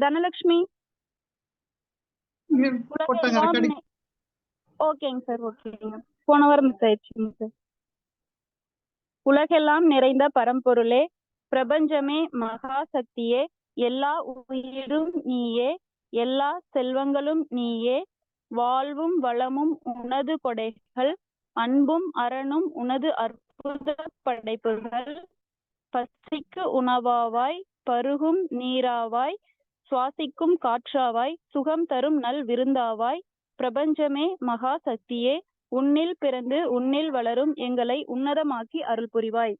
தனலட்சுமி போட்டாங்க உலகெல்லாம் ரெக்கார்டிங். ஓகேங்க சார், ஓகேங்க. போன வாரம் மிஸ் ஆயிடுச்சுங்க சார். உலகெல்லாம் நிறைந்த பரம்பொருளே, பிரபஞ்சமே, மகா சக்தியே, எல்லா உயிரும் நீயே, எல்லா செல்வங்களும் நீயே, வாழ்வும் வளமும் உனது கொடைகள், அன்பும் அறனும் உனது அற்புத படைப்புகள், பசிக்கு உணவாவாய், பருகும் நீராவாய், சுவாசிக்கும் காற்றாவாய், சுகம் தரும் நல் விருந்தாவாய், பிரபஞ்சமே, மகா சக்தியே, உன்னில் பிறந்து உன்னில் வளரும் எங்களை உன்னதமாக்கி அருள் புரிவாய்.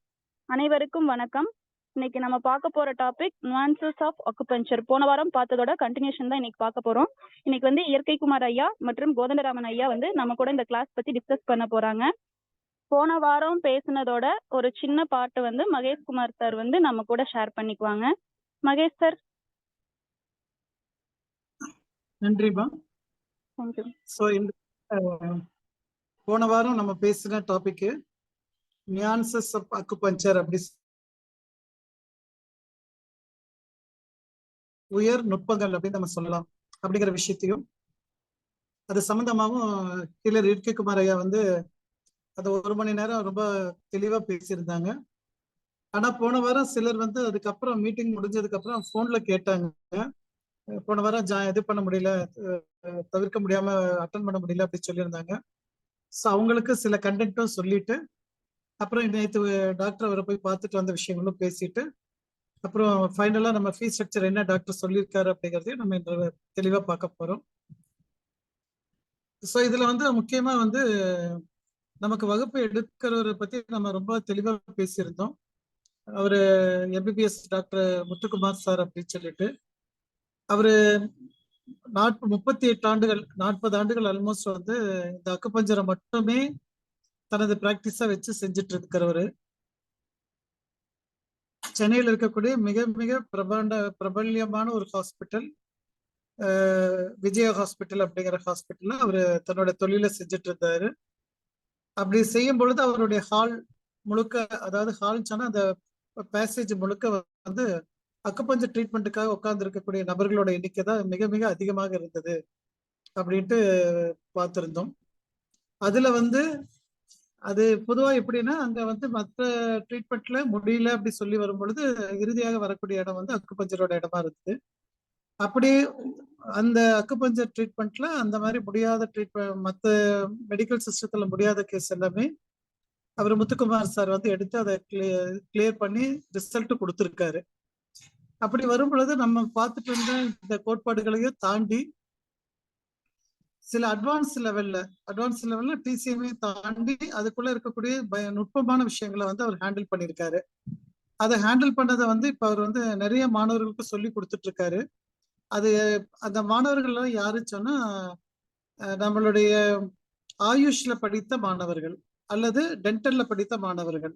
அனைவருக்கும் வணக்கம். இன்னைக்கு நம்ம பார்க்க போற டாபிக் நுவான்சஸ் ஆஃப் அக்குபஞ்சர். போன வாரம் பார்த்ததோட கண்டினியூஷன் தான் இன்னைக்கு பார்க்க போறோம். இன்னைக்கு வந்து இயற்கை குமார் ஐயா மற்றும் கோதண்டராமன் ஐயா வந்து நம்ம கூட இந்த கிளாஸ் பத்தி டிஸ்கஸ் பண்ண போறாங்க. போன வாரம் பேசினதோட ஒரு சின்ன பாட்டு வந்து மகேஷ் குமார் சார் வந்து நம்ம கூட ஷேர் பண்ணிக்குவாங்க. மகேஷ் சார். நன்றிமா. தேங்க்யூ. ஸோ இந்த போன வாரம் நம்ம பேசின டாபிக் நியான்சஸ் ஆஃப் அக்குபஞ்சர், அப்படி உயர் நுட்பங்கள் அப்படின்னு நம்ம சொல்லலாம் அப்படிங்கிற விஷயத்தையும் அது சம்பந்தமாகவும் கீழே இயற்கை குமார் ஐயா வந்து அது 1 மணி நேரம் ரொம்ப தெளிவா பேசியிருந்தாங்க. ஆனா போன வாரம் சிலர் வந்து அதுக்கப்புறம் மீட்டிங் முடிஞ்சதுக்கு அப்புறம் போன்ல கேட்டாங்க, போன வாரம் இது பண்ண முடியல, தவிர்க்க முடியாம அட்டன் பண்ண முடியல அப்படி சொல்லியிருந்தாங்க. ஸோ அவங்களுக்கு சில கண்டென்ட்டும் சொல்லிட்டு அப்புறம் நேற்று டாக்டர் அவரை போய் பார்த்துட்டு வந்த விஷயங்களும் பேசிட்டு அப்புறம் ஃபைனலா நம்ம ஃபீஸ் ஸ்ட்ரக்சர் என்ன டாக்டர் சொல்லியிருக்காரு அப்படிங்கிறதையும் நம்ம இந்த தெளிவா பார்க்க போறோம். ஸோ இதுல வந்து முக்கியமா வந்து நமக்கு வகுப்பு எடுக்கிறவரை பத்தி நம்ம ரொம்ப தெளிவா பேசியிருந்தோம். அவரு எம்பிபிஎஸ் டாக்டர் முத்துக்குமார் சார் அப்படின்னு சொல்லிட்டு அவரு 38 ஆண்டுகள் 40 ஆண்டுகள் ஆல்மோஸ்ட் வந்து இந்த அக்குபஞ்சரை மட்டுமே தனது பிராக்டிஸா வச்சு செஞ்சுட்டு இருக்கிறவரு. சென்னையில் இருக்கக்கூடிய மிக மிக பிரபல்யமான ஒரு ஹாஸ்பிட்டல், விஜயா ஹாஸ்பிட்டல் அப்படிங்கிற ஹாஸ்பிட்டல்ல அவரு தன்னோட தொழிலை செஞ்சுட்டு இருந்தாரு. அப்படி செய்யும் பொழுது அவருடைய ஹால் முழுக்க, அதாவது ஹால் சொன்னா அந்த பேசேஜ் முழுக்க வந்து அக்குபஞ்சர் ட்ரீட்மெண்ட்டுக்காக உட்கார்ந்து இருக்கக்கூடிய நபர்களோட எண்ணிக்கை தான் மிக மிக அதிகமாக இருந்தது அப்படின்ட்டு பார்த்திருந்தோம். அதுல வந்து அது பொதுவா எப்படின்னா அங்க வந்து மற்ற ட்ரீட்மெண்ட்ல முடியல அப்படி சொல்லி வரும் பொழுது இறுதியாக வரக்கூடிய இடம் வந்து அக்குபஞ்சரோட இடமா இருந்தது. அப்படி அந்த அக்குபஞ்சர் ட்ரீட்மெண்ட்ல அந்த மாதிரி முடியாத ட்ரீட்மெண்ட், மற்ற மெடிக்கல் சிஸ்டத்துல முடியாத கேஸ் எல்லாமே அவர் முத்துக்குமார் சார் வந்து எடுத்து அதை கிளியர் பண்ணி ரிசல்ட் கொடுத்துருக்காரு. அப்படி வரும் பொழுது நம்ம பார்த்துட்டு இருந்த இந்த கோட்பாடுகளையும் தாண்டி சில அட்வான்ஸ் லெவல்ல டிசிஎம்ஐ தாண்டி அதுக்குள்ள இருக்கக்கூடிய நுட்பமான விஷயங்களை வந்து அவர் ஹேண்டில் பண்ணியிருக்காரு. அதை ஹேண்டில் பண்ணதை வந்து இப்ப அவர் வந்து நிறைய மாணவர்களுக்கு சொல்லி கொடுத்துட்டு இருக்காரு. அது அந்த மாணவர்கள் யாரு சொன்னா நம்மளுடைய ஆயுஷ்ல படித்த மாணவர்கள் அல்லது டென்டல்ல படித்த மாணவர்கள்.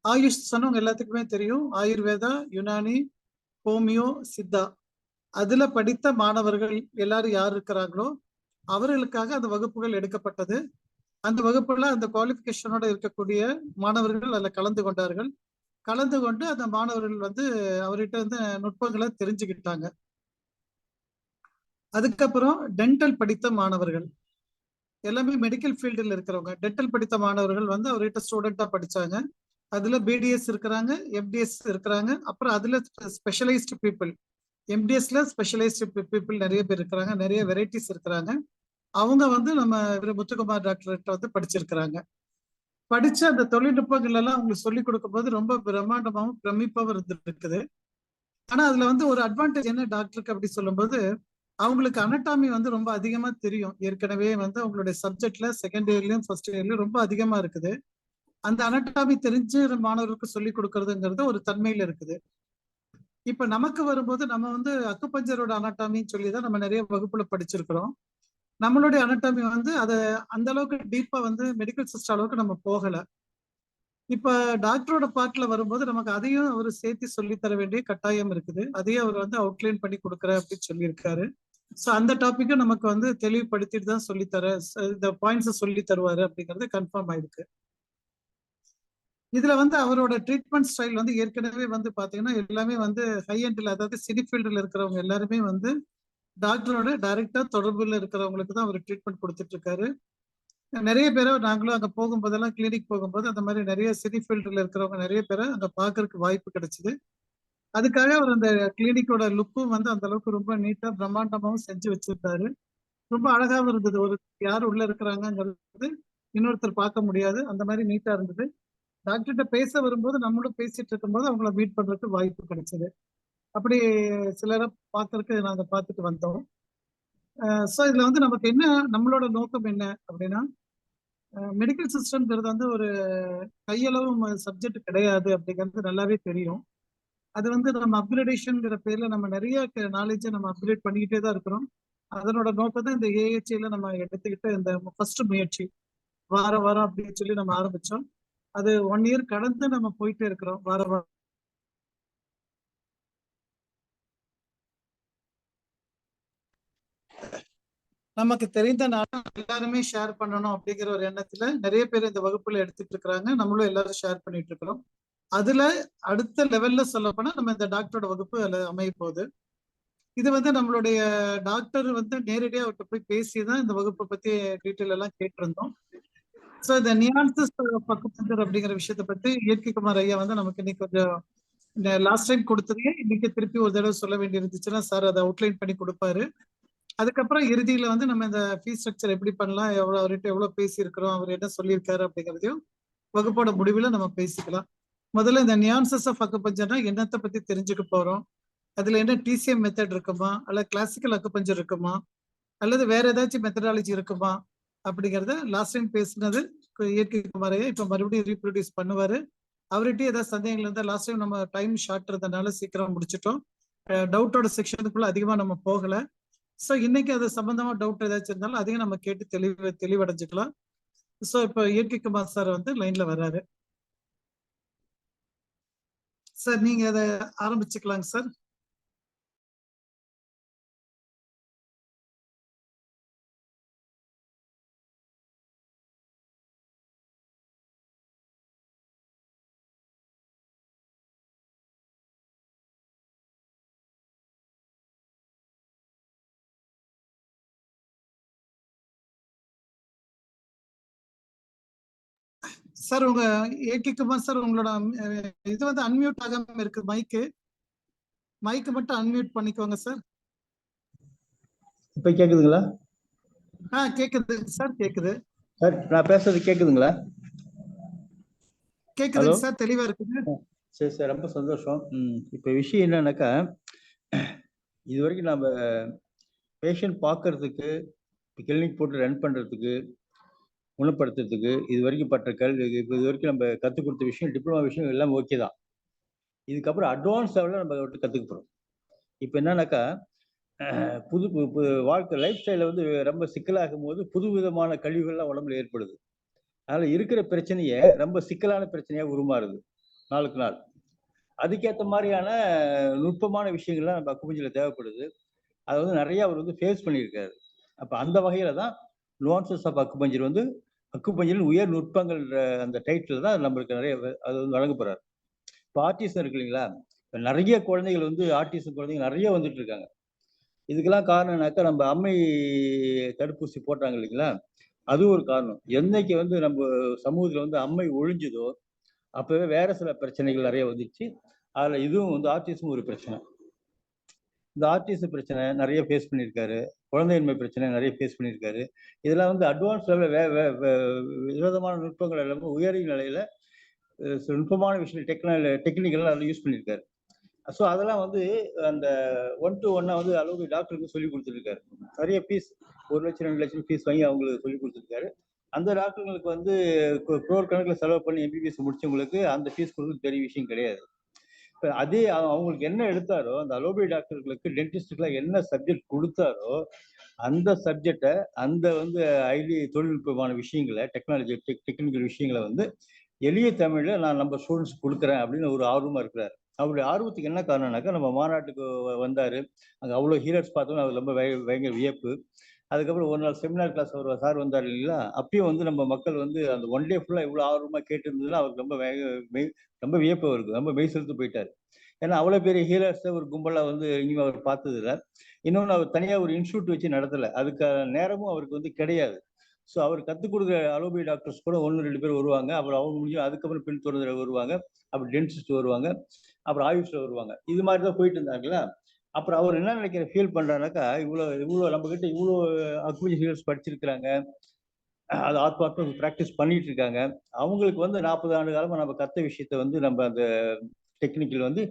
ஆயுஷ் சொன்னவங்க எல்லாத்துக்குமே தெரியும், ஆயுர்வேதா, யுனானி, ஹோமியோ, சித்தா, அதுல படித்த மாணவர்கள் எல்லாரும் யார் இருக்கிறாங்களோ அவர்களுக்காக அந்த வகுப்புகள் எடுக்கப்பட்டது. அந்த வகுப்புல அந்த குவாலிபிகேஷனோட இருக்கக்கூடிய மாணவர்கள் அதில் கலந்து கொண்டார்கள். கலந்து கொண்டு அந்த மாணவர்கள் வந்து அவர்கிட்ட வந்து நுட்பங்களை தெரிஞ்சுக்கிட்டாங்க. அதுக்கப்புறம் டென்டல் படித்த மாணவர்கள் எல்லாமே மெடிக்கல் ஃபீல்டில் இருக்கிறவங்க, டென்டல் படித்த மாணவர்கள் வந்து அவர்கிட்ட ஸ்டூடெண்டா படிச்சாங்க. அதுல பிடிஎஸ் இருக்கிறாங்க, எம்டிஎஸ் இருக்கிறாங்க, அப்புறம் அதுல ஸ்பெஷலைஸ்டு பீப்புள், எம்டிஎஸ்ல ஸ்பெஷலைஸ்டு பீப்புள் நிறைய பேர் இருக்கிறாங்க, நிறைய வெரைட்டிஸ் இருக்கிறாங்க. அவங்க வந்து நம்ம முத்துக்குமார் டாக்டர்கிட்ட வந்து படிச்சிருக்கிறாங்க. படிச்ச அந்த தொழில்நுட்பங்கள் எல்லாம் அவங்களுக்கு சொல்லி கொடுக்கும் போது ரொம்ப பிரம்மாண்டமாகவும் பிரமிப்பாகவும் இருந்துருக்குது. ஆனா அதுல வந்து ஒரு அட்வான்டேஜ் என்ன டாக்டருக்கு அப்படி சொல்லும்போது, அவங்களுக்கு அனட்டாமி வந்து ரொம்ப அதிகமா தெரியும். ஏற்கனவே வந்து அவங்களுடைய சப்ஜெக்ட்ல செகண்ட் இயர்லயும் ஃபர்ஸ்ட் இயர்லயும் ரொம்ப அதிகமா இருக்குது. அந்த அனட்டாமி தெரிஞ்சு மாணவர்களுக்கு சொல்லி கொடுக்கறதுங்கிறது ஒரு தன்மையில இருக்குது. இப்ப நமக்கு வரும்போது நம்ம வந்து அக்குபஞ்சரோட அனட்டாமின்னு சொல்லிதான் நம்ம நிறைய வகுப்புல படிச்சிருக்கிறோம். நம்மளுடைய அனட்டாமி வந்து அதை அந்த அளவுக்கு டீப்பா வந்து மெடிக்கல் சிஸ்டம் அளவுக்கு நம்ம போகல. இப்ப டாக்டரோட பார்ட்ல வரும்போது நமக்கு அதையும் அவர் சேர்த்து சொல்லி தர வேண்டிய கட்டாயம் இருக்குது. அதையும் அவர் வந்து அவுட்லைன் பண்ணி கொடுக்குற அப்படின்னு சொல்லியிருக்காரு. ஸோ அந்த டாபிக்கும் நமக்கு வந்து தெளிவுபடுத்திட்டு தான் சொல்லித்தர, இந்த பாயிண்ட்ஸை சொல்லி தருவாரு அப்படிங்கிறது கன்ஃபார்ம் ஆயிருக்கு. இதுல வந்து அவரோட ட்ரீட்மெண்ட் ஸ்டைல் வந்து ஏற்கனவே வந்து பாத்தீங்கன்னா எல்லாமே வந்து ஹை எண்ட்ல, அதாவது சினி ஃபீல்டுல இருக்கிறவங்க எல்லாருமே வந்து டாக்டரோட டைரக்டா தொடர்புல இருக்கிறவங்களுக்கு தான் அவர் ட்ரீட்மெண்ட் கொடுத்துட்டு இருக்காரு. நிறைய பேரை நாங்களும் அங்க போகும்போதெல்லாம், கிளினிக் போகும்போது அந்த மாதிரி நிறைய சினி ஃபீல்டுல இருக்கிறவங்க நிறைய பேரை அங்க பாக்குறதுக்கு வாய்ப்பு கிடைச்சது. அதுக்காக அவர் அந்த கிளினிக்கோட லுக்கும் வந்து அந்த அளவுக்கு ரொம்ப நீட்டா பிரம்மாண்டமாவும் செஞ்சு வச்சிருந்தாரு. ரொம்ப அழகாவும் இருந்தது. ஒரு யார் உள்ள இருக்கிறாங்கிறது இன்னொருத்தர் பார்க்க முடியாது, அந்த மாதிரி நீட்டா இருந்தது. டாக்டர்கிட்ட பேச வரும்போது நம்மளும் பேசிட்டு இருக்கும்போது அவங்கள மீட் பண்றதுக்கு வாய்ப்பு கிடைச்சது. அப்படி சிலரை பார்க்கறதுக்கு நாங்க பார்த்துட்டு வந்தோம். ஸோ இதுல வந்து நமக்கு என்ன, நம்மளோட நோக்கம் என்ன அப்படின்னா, மெடிக்கல் சிஸ்டம்ங்கிறது வந்து ஒரு கையளவு சப்ஜெக்ட் கிடையாது அப்படிங்கிறது நல்லாவே தெரியும். அது வந்து நம்ம அப்கிரேடேஷன்ங்கிற பேர்ல நம்ம நிறைய நாலேஜை நம்ம அப்கிரேட் பண்ணிக்கிட்டே தான் இருக்கிறோம். அதனோட நோக்கம் தான் இந்த ஏஹெச்ஐல நம்ம எடுத்துக்கிட்ட இந்த ஃபர்ஸ்ட் முயற்சி. வாரம் வாரம் அப்படின்னு சொல்லி நம்ம ஆரம்பிச்சோம். அது 1 இயர் கடந்து நம்ம போயிட்டே இருக்கிறோம். வாரம் வாரம் நமக்கு தெரிந்த நாளும் எல்லாருமே ஷேர் பண்ணணும் அப்படிங்கிற ஒரு எண்ணத்துல நிறைய பேர் இந்த வகுப்புல எடுத்துட்டு இருக்கிறாங்க. நம்மளும் எல்லாரும் ஷேர் பண்ணிட்டு இருக்கிறோம். அதுல அடுத்த லெவல்ல சொல்ல போனா நம்ம இந்த டாக்டரோட வகுப்பு அதுல அமைய போகுது. இது வந்து நம்மளுடைய டாக்டர் வந்து நேரடியா அவர்கிட்ட போய் பேசி தான் இந்த வகுப்பை பத்தி டீட்டெயில் எல்லாம் கேட்டிருந்தோம். ஸோ இந்த நியான்சஸ் பக்குபஞ்சர் அப்படிங்கிற விஷயத்தை பத்தி இயற்கை குமார் ஐயா வந்து நமக்கு இன்னைக்கு கொஞ்சம் லாஸ்ட் டைம் கொடுத்ததே இன்னைக்கு திருப்பி ஒரு தடவை சொல்ல வேண்டி இருந்துச்சுன்னா சார் அதை அவுட்லைன் பண்ணி கொடுப்பாரு. அதுக்கப்புறம் இறுதியில வந்து நம்ம இந்த ஃபீஸ் ஸ்ட்ரக்சர் எப்படி பண்ணலாம், எவ்வளவு அவர்கிட்ட எவ்வளவு பேசியிருக்கிறோம், அவர் என்ன சொல்லியிருக்காரு அப்படிங்கிறதையும் வகுப்போட முடிவுல நம்ம பேசிக்கலாம். முதல்ல இந்த நியான்சஸ் ஆஃப் அக்குபஞ்சர்னா என்னத்தை பத்தி தெரிஞ்சுக்க போறோம், அதுல என்ன டிசிஎம் மெத்தட் இருக்குமா, அல்ல கிளாசிக்கல் அக்குபஞ்சர் இருக்குமா, அல்லது வேற ஏதாச்சும் மெத்தடாலஜி இருக்குமா அப்படிங்கிறத லாஸ்ட் டைம் பேசினது இயற்கை குமாரையா இப்ப மறுபடியும் ரீப்ரொடியூஸ் பண்ணுவாரு. அவர்கிட்ட ஏதாவது சந்தேகங்கள் இருந்தால், லாஸ்ட் டைம் நம்ம டைம் ஷார்ட் இருந்ததுனால சீக்கிரம் முடிச்சிட்டோம். டவுட்டோட செக்ஷனுக்குள்ள அதிகமா நம்ம போகல. ஸோ இன்னைக்கு அது சம்பந்தமா டவுட் ஏதாச்சும் இருந்தாலும் அதையும் நம்ம கேட்டு தெளிவடைஞ்சுக்கலாம். ஸோ இப்போ இயற்கை குமார் சார் வந்து லைன்ல வர்றாரு. சார் நீங்க அதை ஆரம்பிச்சுக்கலாங்க சார். சார் உங்க ஏகே குமார் சார், உங்களோட இது வந்து அன்மியூட் ஆகாம இருக்கு. மைக்கு மட்டும் அன்மியூட் பண்ணிக்கோங்க சார். இப்ப கேக்குதுங்களா? கேக்குது சார், கேக்குது சார். நான் பேசுறது கேக்குதுங்களா? கேக்குதுங்க சார், தெளிவா இருக்குது. சரி சார், ரொம்ப சந்தோஷம். இப்ப விஷயம் என்னன்னாக்கா, இது வரைக்கும் நம்ம பேஷண்ட் பார்க்கறதுக்கு, கிளினிக் போட்டு ரன் பண்றதுக்கு, குணப்படுத்துறதுக்கு இது வரைக்கும் பட்ட கல்வி, இப்போ இது வரைக்கும் நம்ம கற்றுக் கொடுத்த விஷயம், டிப்ளமா விஷயம் எல்லாம் ஓகே தான். இதுக்கப்புறம் அட்வான்ஸ் லெவலில் நம்ம கற்றுக்க போகிறோம். இப்போ என்னன்னாக்கா, புது வாழ்க்கை லைஃப் ஸ்டைலில் வந்து ரொம்ப சிக்கலாகும் போது புது விதமான கழிவுகள்லாம் உடம்புல ஏற்படுது. அதனால் இருக்கிற பிரச்சனையை ரொம்ப சிக்கலான பிரச்சனையாக உருமாறுது நாளுக்கு நாள். அதுக்கேற்ற மாதிரியான நுட்பமான விஷயங்கள்லாம் நம்ம அக்குபஞ்சரில் தேவைப்படுது. அதை வந்து நிறைய அவர் வந்து ஃபேஸ் பண்ணியிருக்காரு. அப்போ அந்த வகையில் தான் நுவான்சஸ் ஆஃப் அக்குபஞ்சர் வந்து அக்குபஞ்சரின் உயர் நுட்பங்கள் அந்த டைட்டில் தான் நம்மளுக்கு நிறைய அது வந்து வழங்க போகிறார். இப்போ ஆர்டிசம் இருக்கு இல்லைங்களா, இப்போ நிறைய குழந்தைகள் வந்து ஆர்டிசம் குழந்தைங்க நிறைய வந்துட்டு இருக்காங்க. இதுக்கெல்லாம் காரணம்னாக்கா நம்ம அம்மை தடுப்பூசி போட்டாங்க இல்லைங்களா, அது ஒரு காரணம். என்னைக்கு வந்து நம்ம சமூகத்தில் வந்து அம்மை ஒழிஞ்சுதோ அப்பவே வேற சில பிரச்சனைகள் நிறைய வந்துச்சு. அதில் இதுவும் வந்து ஆர்டிசம் ஒரு பிரச்சனை. இந்த ஆர்டிசம் பிரச்சனை நிறைய ஃபேஸ் பண்ணியிருக்காரு. குழந்தையின்மை பிரச்சனை நிறைய ஃபேஸ் பண்ணியிருக்காரு. இதெல்லாம் வந்து அட்வான்ஸ் லெவலில் விதமான நுட்பங்கள் எல்லாமே உயரிய நிலையில நுட்பமான விஷயம் டெக்னிக்கெல்லாம் அதில் யூஸ் பண்ணியிருக்காரு. ஸோ அதெல்லாம் வந்து அந்த 1 to 1 வந்து அளவுக்கு டாக்டருக்கு சொல்லி கொடுத்துருக்காரு. நிறைய ஃபீஸ் 1 லட்சம் 2 லட்சம் ஃபீஸ் வாங்கி அவங்களுக்கு சொல்லி கொடுத்துருக்காரு. அந்த டாக்டர்களுக்கு வந்து குரோர் கணக்கில் செலவு பண்ணி எம்பிபிஎஸ் முடிச்சவங்களுக்கு அந்த ஃபீஸ் கொடுக்குறது பெரிய விஷயம் கிடையாது. இப்போ அதே அவங்களுக்கு என்ன எடுத்தாரோ, அந்த அலோபதி டாக்டர்களுக்கு டென்டிஸ்டுக்குலாம் என்ன சப்ஜெக்ட் கொடுத்தாரோ அந்த சப்ஜெக்டை, அந்த வந்து ஹைலி தொழில்நுட்பமான விஷயங்களை, டெக்னிக்கல் விஷயங்களை வந்து எளிய தமிழில் நான் நம்ம ஸ்டூடெண்ட்ஸ் கொடுக்குறேன் அப்படின்னு ஒரு ஆர்வமாக இருக்கிறார். அவருடைய ஆர்வத்துக்கு என்ன காரணம்னாக்கா, நம்ம மாநாட்டுக்கு வந்தார். அங்கே அவ்வளோ ஹீரோஸ் பார்த்தோம்னா அது ரொம்ப பயங்கர வியப்பு. அதுக்கப்புறம் ஒரு நாள் செமினார் கிளாஸ் அவர் சார் வந்தார் இல்லைங்களா, அப்பயும் வந்து நம்ம மக்கள் வந்து அந்த ஒன் டே ஃபுல்லாக இவ்வளோ ஆர்வமாக கேட்டிருந்ததுல அவருக்கு ரொம்ப ரொம்ப வியப்பு அவருக்கு, ரொம்ப மெய் செலுத்து போயிட்டார். ஏன்னா அவ்வளோ பெரிய ஹீலர்ஸை ஒரு கும்பலாக வந்து இனிமே அவர் பார்த்ததில்ல. இன்னொன்று அவர் தனியாக ஒரு இன்ஸ்டியூட் வச்சு நடத்தலை, அதுக்கான நேரமும் அவருக்கு வந்து கிடையாது. ஸோ அவர் கற்றுக் கொடுக்குற அலோபதி டாக்டர்ஸ் கூட 1-2 பேர் வருவாங்க, அப்புறம் அவங்க முடியும் அதுக்கப்புறம் பின் தொடர்ந்து வருவாங்க, அப்புறம் டென்டிஸ்ட் வருவாங்க, அப்புறம் ஆயுஷில் வருவாங்க. இது மாதிரி தான் போயிட்டு இருந்தாங்களா. அப்புறம் அவர் என்ன நினைக்கிற ஃபீல் பண்றாருனாக்கா, இவ்வளோ இவ்வளோ நம்ம கிட்ட இவ்வளோ அக்யூபஞ்சர் படிச்சிருக்கிறாங்க, அது ஆத்மார்த்தம் ப்ராக்டிஸ் பண்ணிட்டு இருக்காங்க. அவங்களுக்கு வந்து 40 ஆண்டு காலமா நம்ம கத்த விஷயத்த வந்து நம்ம அந்த டெக்னிக்கல் வந்து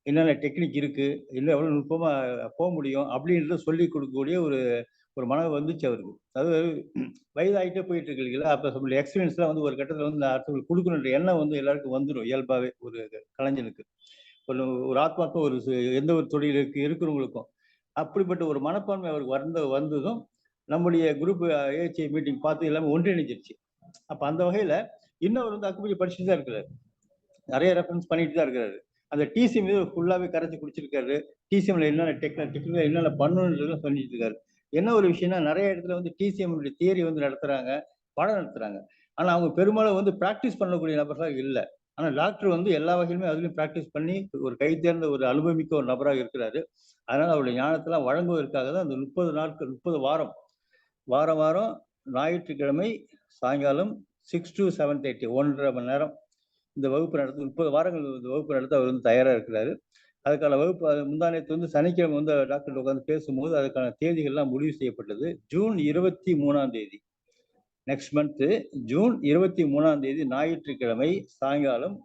என்னென்ன டெக்னிக் இருக்கு, இன்னும் எவ்வளோ நுட்பமா போக முடியும் அப்படின்றத சொல்லிக் கொடுக்கக்கூடிய ஒரு ஒரு மனம் வந்துச்சு அவருக்கு. அதாவது வயதாகிட்டே போயிட்டு இருக்கு இல்லைங்களா, அப்போ நம்மளுடைய எக்ஸ்பீரியன்ஸ்லாம் வந்து ஒரு கட்டத்தில் வந்து அடுத்தவங்களுக்கு கொடுக்கணுன்ற எண்ணம் வந்து எல்லாருக்கும் வந்துடும் இயல்பாகவே ஒரு கலைஞனுக்கு. ஒரு ஒரு ஆத்மார்த்தம் ஒரு எந்த ஒரு தொழிலுக்கு இருக்கிறவங்களுக்கும் அப்படிப்பட்ட ஒரு மனப்பான்மை அவருக்கு வந்ததும் நம்முடைய குரூப் ஏஹெச்ஐ மீட்டிங் பார்த்து எல்லாமே ஒன்றிணைஞ்சிருச்சு. அப்ப அந்த வகையில இன்னும் அவர் வந்து அக்குப்பஞ்சர் படிச்சுட்டு தான் இருக்கிறாரு, நிறைய ரெஃபரன்ஸ் பண்ணிட்டு தான் இருக்கிறாரு. அந்த டிசி மீது ஃபுல்லாவே கரைச்சி குடிச்சிருக்காரு. டிசிஎம்ல என்னென்ன டெக்னிக்கலா என்னென்ன பண்ணணுன்றதும் சொல்லிட்டு இருக்காரு. என்ன ஒரு விஷயம்னா, நிறைய இடத்துல வந்து டிசிஎம் தியரி வந்து நடத்துறாங்க, பாடம் நடத்துறாங்க. ஆனா அவங்க பெரும்பாலும் வந்து பிராக்டிஸ் பண்ணக்கூடிய நபர்களாக இல்லை. ஆனா டாக்டர் வந்து எல்லா வகையிலுமே அதுலயும் பிராக்டிஸ் பண்ணி ஒரு கை தேர்ந்த ஒரு அனுபவமிக்க ஒரு நபராக இருக்கிறாரு. அதனால அவருடைய ஞானத்தெல்லாம் வழங்குவதற்காக தான் அந்த 30 நாட்கள் 30 வாரம் வாரம் வாரம் ஞாயிற்றுக்கிழமை சாயங்காலம் 6 to 7:30 1.5 மணி நேரம் இந்த வகுப்பு நடத்த 30 வாரங்கள் இந்த வகுப்பு நடத்த அவர் வந்து தயாரா இருக்கிறாரு. அதுக்கான வகுப்பு முந்தா நேற்று வந்து சனிக்கிழமை வந்து டாக்டர் உட்காந்து பேசும்போது அதுக்கான தேதிகள்லாம் முடிவு செய்யப்பட்டது. ஜூன் 23ஆம் தேதி, நெக்ஸ்ட் மந்த் ஜூன் 23ஆம் தேதி ஞாயிற்றுக்கிழமை சாயங்காலம்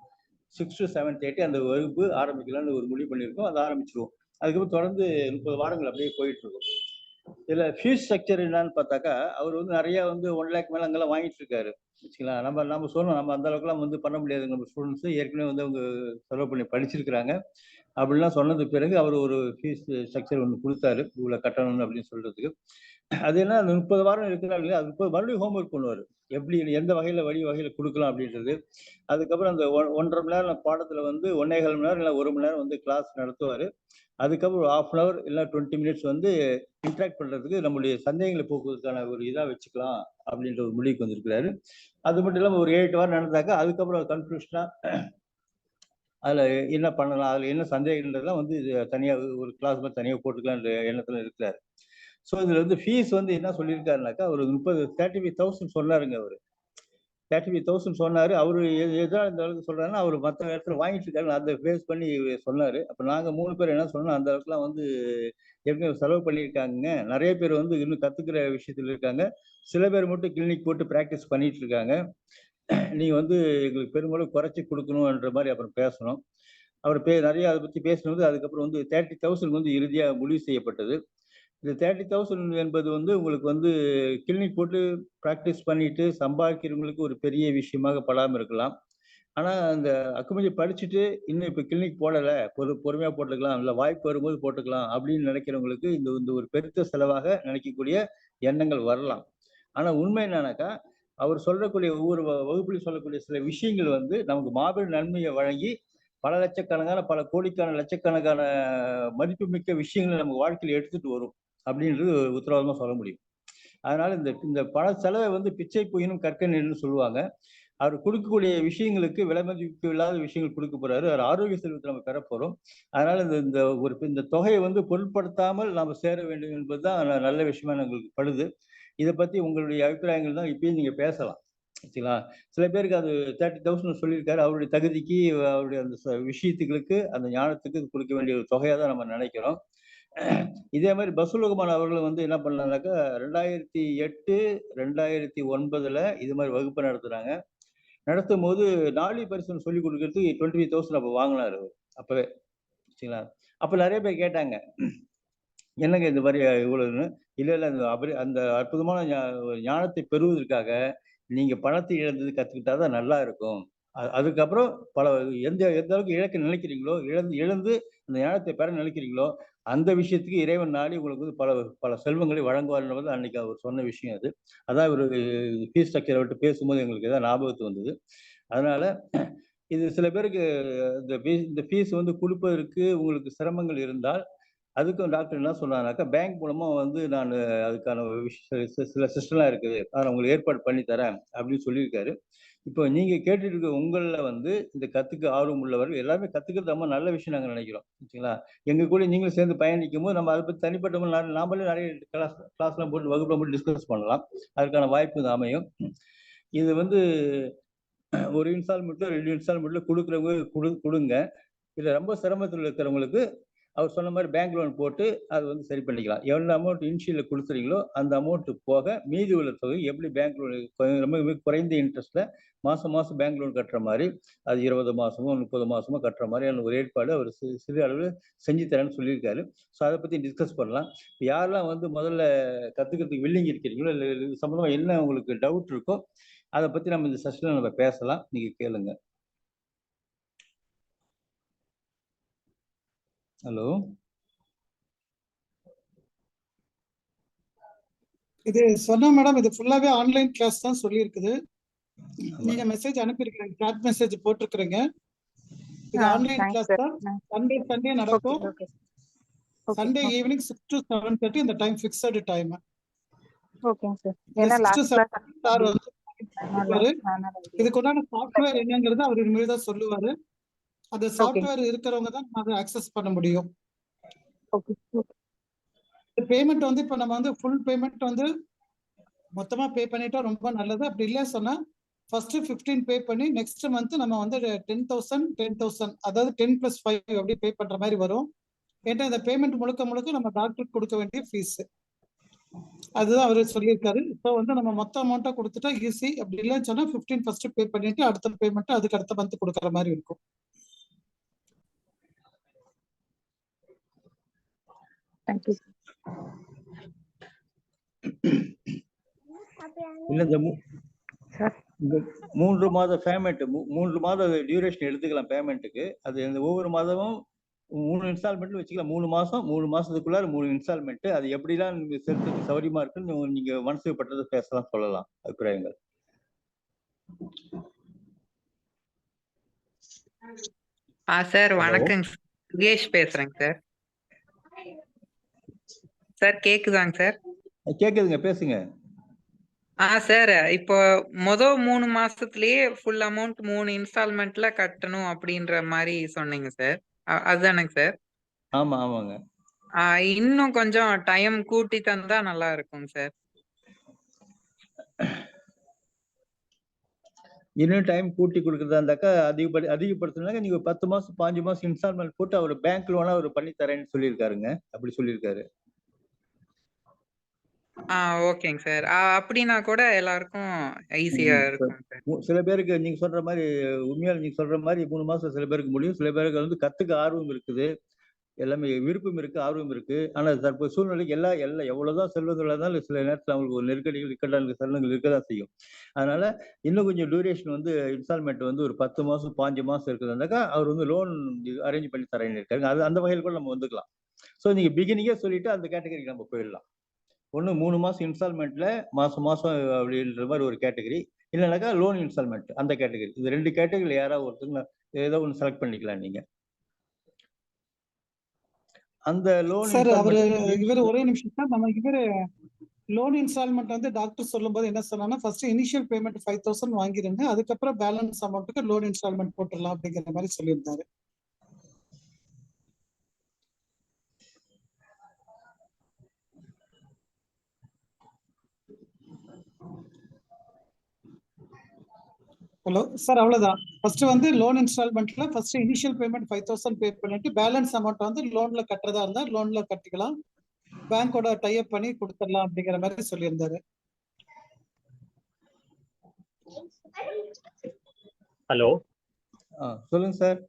6 to 7:30 அந்த வகுப்பு ஆரம்பிக்கலாம்னு ஒரு முடிவு பண்ணியிருக்கோம். அதை ஆரம்பிச்சிருவோம். அதுக்கப்புறம் தொடர்ந்து 30 வாரங்கள் அப்படியே போயிட்டு இருக்கும். இதுல ஃபீஸ் ஸ்ட்ரக்சர் என்னன்னு பார்த்தாக்கா, அவர் வந்து நிறைய வந்து 1 லேக் மேல அங்கெல்லாம் வாங்கிட்டு இருக்காரு வச்சுக்கலாம். நம்ம சொல்லணும், நம்ம அந்த அளவுக்குலாம் வந்து பண்ண முடியாது. நம்ம ஸ்டூடெண்ட்ஸ் ஏற்கனவே வந்து அவங்க செலவு பண்ணி படிச்சிருக்கிறாங்க அப்படின்லாம் சொன்னது பிறகு அவர் ஒரு ஃபீஸ் ஸ்ட்ரக்சர் ஒன்று கொடுத்தாரு, இவ்வளவு கட்டணும் அப்படின்னு சொல்றதுக்கு. அது என்ன, அந்த 30 வாரம் இருக்கிறாங்க இல்லையா, அது மறுபடியும் ஹோம்ஒர்க் பண்ணுவார், எப்படி எந்த வகையில வகையில கொடுக்கலாம் அப்படின்றது. அதுக்கப்புறம் அந்த 1.5 மணி நேரம் பாடத்துல வந்து 1.25 மணி நேரம் இல்லை 1 மணி நேரம் வந்து கிளாஸ் நடத்துவார். அதுக்கப்புறம் 1/2 hour இல்லை 20 minutes வந்து இன்ட்ராக்ட் பண்றதுக்கு நம்மளுடைய சந்தேகங்களை போக்குவதற்கான ஒரு இதா வச்சுக்கலாம் அப்படின்ற ஒரு முடிவுக்கு வந்திருக்கிறாரு. அது மட்டும் இல்லாமல் ஒரு 8 வாரம் நடந்தாக்கா அதுக்கப்புறம் கன்க்ளூஷனா அதுல என்ன பண்ணலாம், அதுல என்ன சந்தேகங்கள்லாம் வந்து தனியா ஒரு கிளாஸ் மாதிரி தனியாக போட்டுக்கலான்ற எண்ணத்துல இருக்கிறாரு. ஸோ இதுல வந்து ஃபீஸ் வந்து என்ன சொல்லியிருக்காருனாக்கா, ஒரு 35,000 சொன்னாருங்க அவரு. 35,000 சொன்னாரு. அவரு எதா இந்த அளவுக்கு சொல்றாருன்னா, அவரு மற்ற இடத்துல வாங்கிட்டு இருக்காரு, அதை பேஸ் பண்ணி சொன்னாரு. அப்ப நாங்க 3 பேர் என்ன சொன்னோம், அந்த அளவுக்குலாம் வந்து ஏற்கனவே செலவு பண்ணியிருக்காங்க. நிறைய பேர் வந்து இன்னும் கத்துக்கிற விஷயத்துல இருக்காங்க. சில பேர் மட்டும் கிளினிக் போட்டு பிராக்டிஸ் பண்ணிட்டு இருக்காங்க. நீங்க வந்து எங்களுக்கு பெரும்பாலும் குறைச்சி கொடுக்கணும்ன்ற மாதிரி அப்புறம் பேசணும். அவர் நிறைய அதை பத்தி பேசினது. அதுக்கப்புறம் வந்து 30,000 வந்து இறுதியா முடிவு செய்யப்பட்டது. இந்த 30,000 என்பது வந்து உங்களுக்கு வந்து கிளினிக் போட்டு பிராக்டிஸ் பண்ணிட்டு சம்பாதிக்கிறவங்களுக்கு ஒரு பெரிய விஷயமாக படாமல் இருக்கலாம். ஆனா அந்த அக்குபஞ்சர் படிச்சுட்டு இன்னும் இப்ப கிளினிக் போடல, பொறுமையா போட்டுக்கலாம், இல்ல வாய்ப்பு வரும்போது போட்டுக்கலாம் அப்படின்னு நினைக்கிறவங்களுக்கு இந்த இந்த ஒரு பெருத்த செலவாக நினைக்கக்கூடிய எண்ணங்கள் வரலாம். ஆனா உண்மை என்னன்னாக்கா, அவர் சொல்லக்கூடிய ஒவ்வொரு வகுப்புலையும் சொல்லக்கூடிய சில விஷயங்கள் வந்து நமக்கு மாபெரும் நன்மையை வழங்கி பல லட்சக்கணக்கான, பல கோடிக்கான, லட்சக்கணக்கான மதிப்புமிக்க விஷயங்களை நம்ம வாழ்க்கையில எடுத்துட்டு வரும் அப்படின்றது உத்தரவாதமா சொல்ல முடியும். அதனால இந்த இந்த பண செலவை வந்து பிச்சை புயினும் கற்கன்னு சொல்லுவாங்க. அவர் கொடுக்கக்கூடிய விஷயங்களுக்கு விலை மதிப்பு இல்லாத விஷயங்கள் கொடுக்க போறாரு. அவர் ஆரோக்கிய செல்வத்தை நம்ம பெற போறோம். அதனால இந்த இந்த ஒரு இந்த தொகையை வந்து பொருட்படுத்தாமல் நாம சேர வேண்டும் என்பதுதான் நல்ல விஷயமா எங்களுக்கு படுது. இதை பத்தி உங்களுடைய அபிப்பிராயங்கள் தான் இப்பயும் நீங்க பேசலாம். சரிங்களா? சில பேருக்கு அது 30,000 சொல்லியிருக்காரு. அவருடைய தகுதிக்கு, அவருடைய அந்த விஷயத்துகளுக்கு, அந்த ஞானத்துக்கு கொடுக்க வேண்டிய ஒரு தொகையா தான் நம்ம நினைக்கிறோம். இதே மாதிரி பசுலகுமான் அவர்களும் வந்து என்ன பண்ணாங்கன்னாக்கா, 2008 2009 இது மாதிரி வகுப்பு நடத்துறாங்க. நடத்தும் போது நாளி பரிசு சொல்லி கொடுக்கறதுக்கு 25,000 அப்ப வாங்கினாரு அவர் அப்பவே. சரிங்களா? அப்ப நிறைய பேர் கேட்டாங்க, என்னங்க இந்த மாதிரி இவ்வளவுன்னு. இல்ல இல்ல, அந்த அற்புதமான ஞானத்தை பெறுவதற்காக நீங்க பணத்தை இழந்தது கத்துக்கிட்டாதான் நல்லா இருக்கும். அதுக்கப்புறம் எந்த எந்த அளவுக்கு இழக்க நினைக்கிறீங்களோ, இழந்து அந்த ஞானத்தை பெற நினைக்கிறீங்களோ, அந்த விஷயத்துக்கு இறைவன் நாடி உங்களுக்கு வந்து பல பல செல்வங்களை வழங்குவார் அன்னைக்கு அவர் சொன்ன விஷயம் அது. அதான் ஒரு ஃபீஸ் ஸ்ட்ரக்சரை விட்டு பேசும்போது எங்களுக்கு ஏதாவது ஞாபகத்து வந்தது. அதனால இது சில பேருக்கு இந்த ஃபீஸ் வந்து கொடுப்பதற்கு உங்களுக்கு சிரமங்கள் இருந்தால் அதுக்கும் டாக்டர் என்ன சொன்னாங்கனாக்கா, பேங்க் மூலமா வந்து நான் அதுக்கான சில சிஸ்டம்லாம் இருக்குது, நான் உங்களுக்கு ஏற்பாடு பண்ணி தரேன் அப்படின்னு சொல்லியிருக்காரு. இப்போ நீங்க கேட்டுட்டு இருக்க உங்கள்ல வந்து இந்த கத்துக்க ஆர்வம் உள்ளவர்கள் எல்லாருமே கத்துக்கிறது ரொம்ப நல்ல விஷயம் நாங்க நினைக்கிறோம். சரிங்களா? எங்க கூட நீங்களும் சேர்ந்து பயணிக்கும்போது நம்ம அதை பத்தி தனிப்பட்ட முறையில் நாமளே நிறைய கிளாஸ்லாம் போட்டு வகுப்புலாம் போட்டு டிஸ்கஸ் பண்ணலாம். அதுக்கான வாய்ப்பு இது அமையும். இது வந்து ஒரு இன்ஸ்டால்மெண்ட்ல 2 இன்ஸ்டால்மெண்ட்ல கொடுக்குறவங்க கொடுங்க. இதுல ரொம்ப சிரமத்தில் இருக்கிறவங்களுக்கு அவர் சொன்ன மாதிரி பேங்க் லோன் போட்டு அது வந்து சரி பண்ணிக்கலாம். எவ்வளவு அமௌண்ட் இனிஷியல்ல கொடுக்குறீங்களோ அந்த அமௌண்ட் போக மீதி உள்ள தொகை எப்படி பேங்க் லோன் ரொம்ப குறைந்த இன்ட்ரெஸ்ட்ல மாசம் மாசம் பேங்க் லோன் கட்டுற மாதிரி அது 20 மாசமோ 30 மாசமோ கட்டுற மாதிரியான ஒரு ஏற்பாடு அவர் சிறு அளவில் செஞ்சு தரேன்னு சொல்லியிருக்காரு. ஸோ அதை பத்தி டிஸ்கஸ் பண்ணலாம். யாரெல்லாம் வந்து முதல்ல கத்துக்கிறதுக்கு வில்லிங் இருக்கிறீங்களோ இல்லை இது சம்பந்தமா என்ன உங்களுக்கு டவுட் இருக்கோ அதை பத்தி நம்ம இந்த செஷன்ல நம்ம பேசலாம். நீங்க கேளுங்க. ஹலோ, இது சொன்னா மேடம், இது ஃபுல்லாவே ஆன்லைன் கிளாஸ் தான் சொல்லியிருக்குது. நீங்க மெசேஜ் அனுப்பியிருக்கிறீங்க, சாட் மெசேஜ் போட்டிருக்கிறீங்க. இது ஆன்லைன் கிளாஸ் தான். சண்டே நடக்கும். சண்டே ஈவினிங் 6 to 7:30 இந்த டைம் ஃபிக்ஸட் டைம். இதுக்கு உண்டான சாஃப்ட்வேர் என்னங்கிறது அவர் இனிமேல் தான் சொல்லுவாரு. அந்த சாஃப்ட்வேர் இருக்கிறவங்க தான் அதை ஆக்சஸ் பண்ண முடியும். பேமெண்ட் வந்து இப்ப நம்ம வந்து ஃபுல் பேமெண்ட் வந்து மொத்தமா பே பண்ணிட்டா ரொம்ப நல்லது. அப்படி இல்ல சொன்னா ஃபர்ஸ்ட் 15 பே பண்ணி நெக்ஸ்ட் மந்த் நம்ம வந்து 10,000 அதாவது 10+5 அப்படி பே பண்ற மாதிரி வரும். ஏன்னா இந்த பேமெண்ட் முழுக்க நம்ம டாக்டருக்கு கொடுக்க வேண்டிய ஃபீஸ். அதுதான் அவரு சொல்லியிருக்காரு. இப்போ வந்து நம்ம மொத்த அமௌண்ட்டா கொடுத்துட்டா ஈஸி. அப்படி இல்லைன்னு சொன்னா 15 ஃபர்ஸ்ட் பே பண்ணிட்டு அடுத்த பேமெண்ட் அதுக்கு அடுத்த மந்த் கொடுக்குற மாதிரி இருக்கும். இல்ல இந்த 3 மாத பேமெண்ட் 3 மாத டியூரேஷன் எடுத்துக்கலாம் பேமெண்ட்டுக்கு. அது இந்த ஒவ்வொரு மாதமும் 3 இன்ஸ்டால்மெண்ட் வச்சுக்கலாம். 3 மாசம் 3 மாசத்துக்குள்ளார 3 இன்ஸ்டால்மெண்ட். அது எப்படிலாம் செலுத்துறதுக்கு சௌரியமா இருக்குன்னு நீங்க மனசுக்கு பட்டதை பேசலாம், சொல்லலாம் அபிப்பிராயங்கள். சார் வணக்கங்க. சுகேஷ் பேசுறேங்க சார். சார் கேக்குதாங்க சார்? கேக்குதுங்க, பேசுங்க. சார் இப்போ 3 மாசத்துலயே ஃபுல் அமௌண்ட் 3 இன்ஸ்டால்மெண்ட்ல கட்டணும் அப்படின்ற மாதிரி சொன்னீங்க சார். அதுதானங்க சார்? ஆமா, ஆமாங்க. இன்னும் கொஞ்சம் டைம் கூட்டி தந்தா நல்லா இருக்கும் சார். இன்னும் டைம் கூட்டி கொடுக்குறதா இருந்தாக்கா அதிகப்படுத்தினாக்க நீங்க 10 மாசம் 5 மாசம் இன்ஸ்டால்மெண்ட் போட்டு அவர் பேங்க் லோனா அவர் பண்ணி தரேன்னு சொல்லியிருக்காருங்க. அப்படி சொல்லியிருக்காரு. ஓகேங்க சார். அப்படின்னா கூட எல்லாருக்கும் ஈஸியா இருக்கும் சார். சில பேருக்கு நீங்க சொல்ற மாதிரி உண்மையால நீங்க சொல்ற மாதிரி 3 மாசம் சில பேருக்கு முடியும். சில பேருக்கு வந்து கத்துக்க ஆர்வம் இருக்குது, எல்லாமே விருப்பம் இருக்கு, ஆர்வம் இருக்கு. ஆனா தற்போது சூழ்நிலைக்கு எல்லாம் எவ்வளவுதான் செல்வங்கள் இருந்தாலும் சில நேரத்தில் அவங்களுக்கு ஒரு நெருக்கடிகள் இக்கட்டான செல்வங்கள் இருக்கதான் செய்யும். அதனால இன்னும் கொஞ்சம் டியூரேஷன் வந்து இன்ஸ்டால்மெண்ட் வந்து ஒரு 10 மாசம் 5 மாசம் இருக்குதுனாக்கா அவர் வந்து லோன் அரேஞ்ச் பண்ணி தரேன்னு இருக்காரு. அது அந்த வகையில் கூட நம்ம வந்துக்கலாம். ஸோ நீங்க பிகினிங்கே சொல்லிட்டு அந்த கேட்டகரிக்கு நம்ம போயிடலாம். ஒன்று 3 மாசம் இன்ஸ்டால்மெண்ட்ல மாசம் அப்படின்ற மாதிரி ஒரு கேட்டகரி, இல்லைனாக்கா லோன் இன்ஸ்டால்மெண்ட் அந்த கேட்டகரி. இது 2 கேட்டகரியில் யாராவது ஒருத்தர் ஏதோ ஒன்று செலக்ட் பண்ணிக்கலாம் நீங்க. அந்த லோன் சார் இவர் ஒரே நிமிஷம் சார். நம்ம இவரு லோன் இன்ஸ்டால்மெண்ட் வந்து டாக்டர் சொல்லும்போது என்ன சொன்னாங்கன்னா, ஃபர்ஸ்ட் இனிஷியல் பேமெண்ட் 5,000 வாங்கிருங்க, அதுக்கப்புறம் பேலன்ஸ் அமௌண்ட்டுக்கு லோன் இன்ஸ்டால்மெண்ட் போட்டுடலாம் அப்படிங்கிற மாதிரி சொல்லியிருந்தாரு. ஹலோ சார், அவ்வளவுதான். ஃபர்ஸ்ட் வந்து லோன் இன்ஸ்டால்மெண்ட்ல ஃபர்ஸ்ட் இனிஷியல் பேமெண்ட் 5,000 பே பண்ணிட்டு பேலன்ஸ் அமௌண்ட் வந்து லோன்ல கட்டுறதா இருந்தா லோன்ல கட்டிக்கலாம், பேங்கோட டை அப் பண்ணி கொடுத்துடலாம் அப்படிங்கிற மாதிரி சொல்லியிருந்தாரு. ஹலோ, சொல்லுங்க சார்.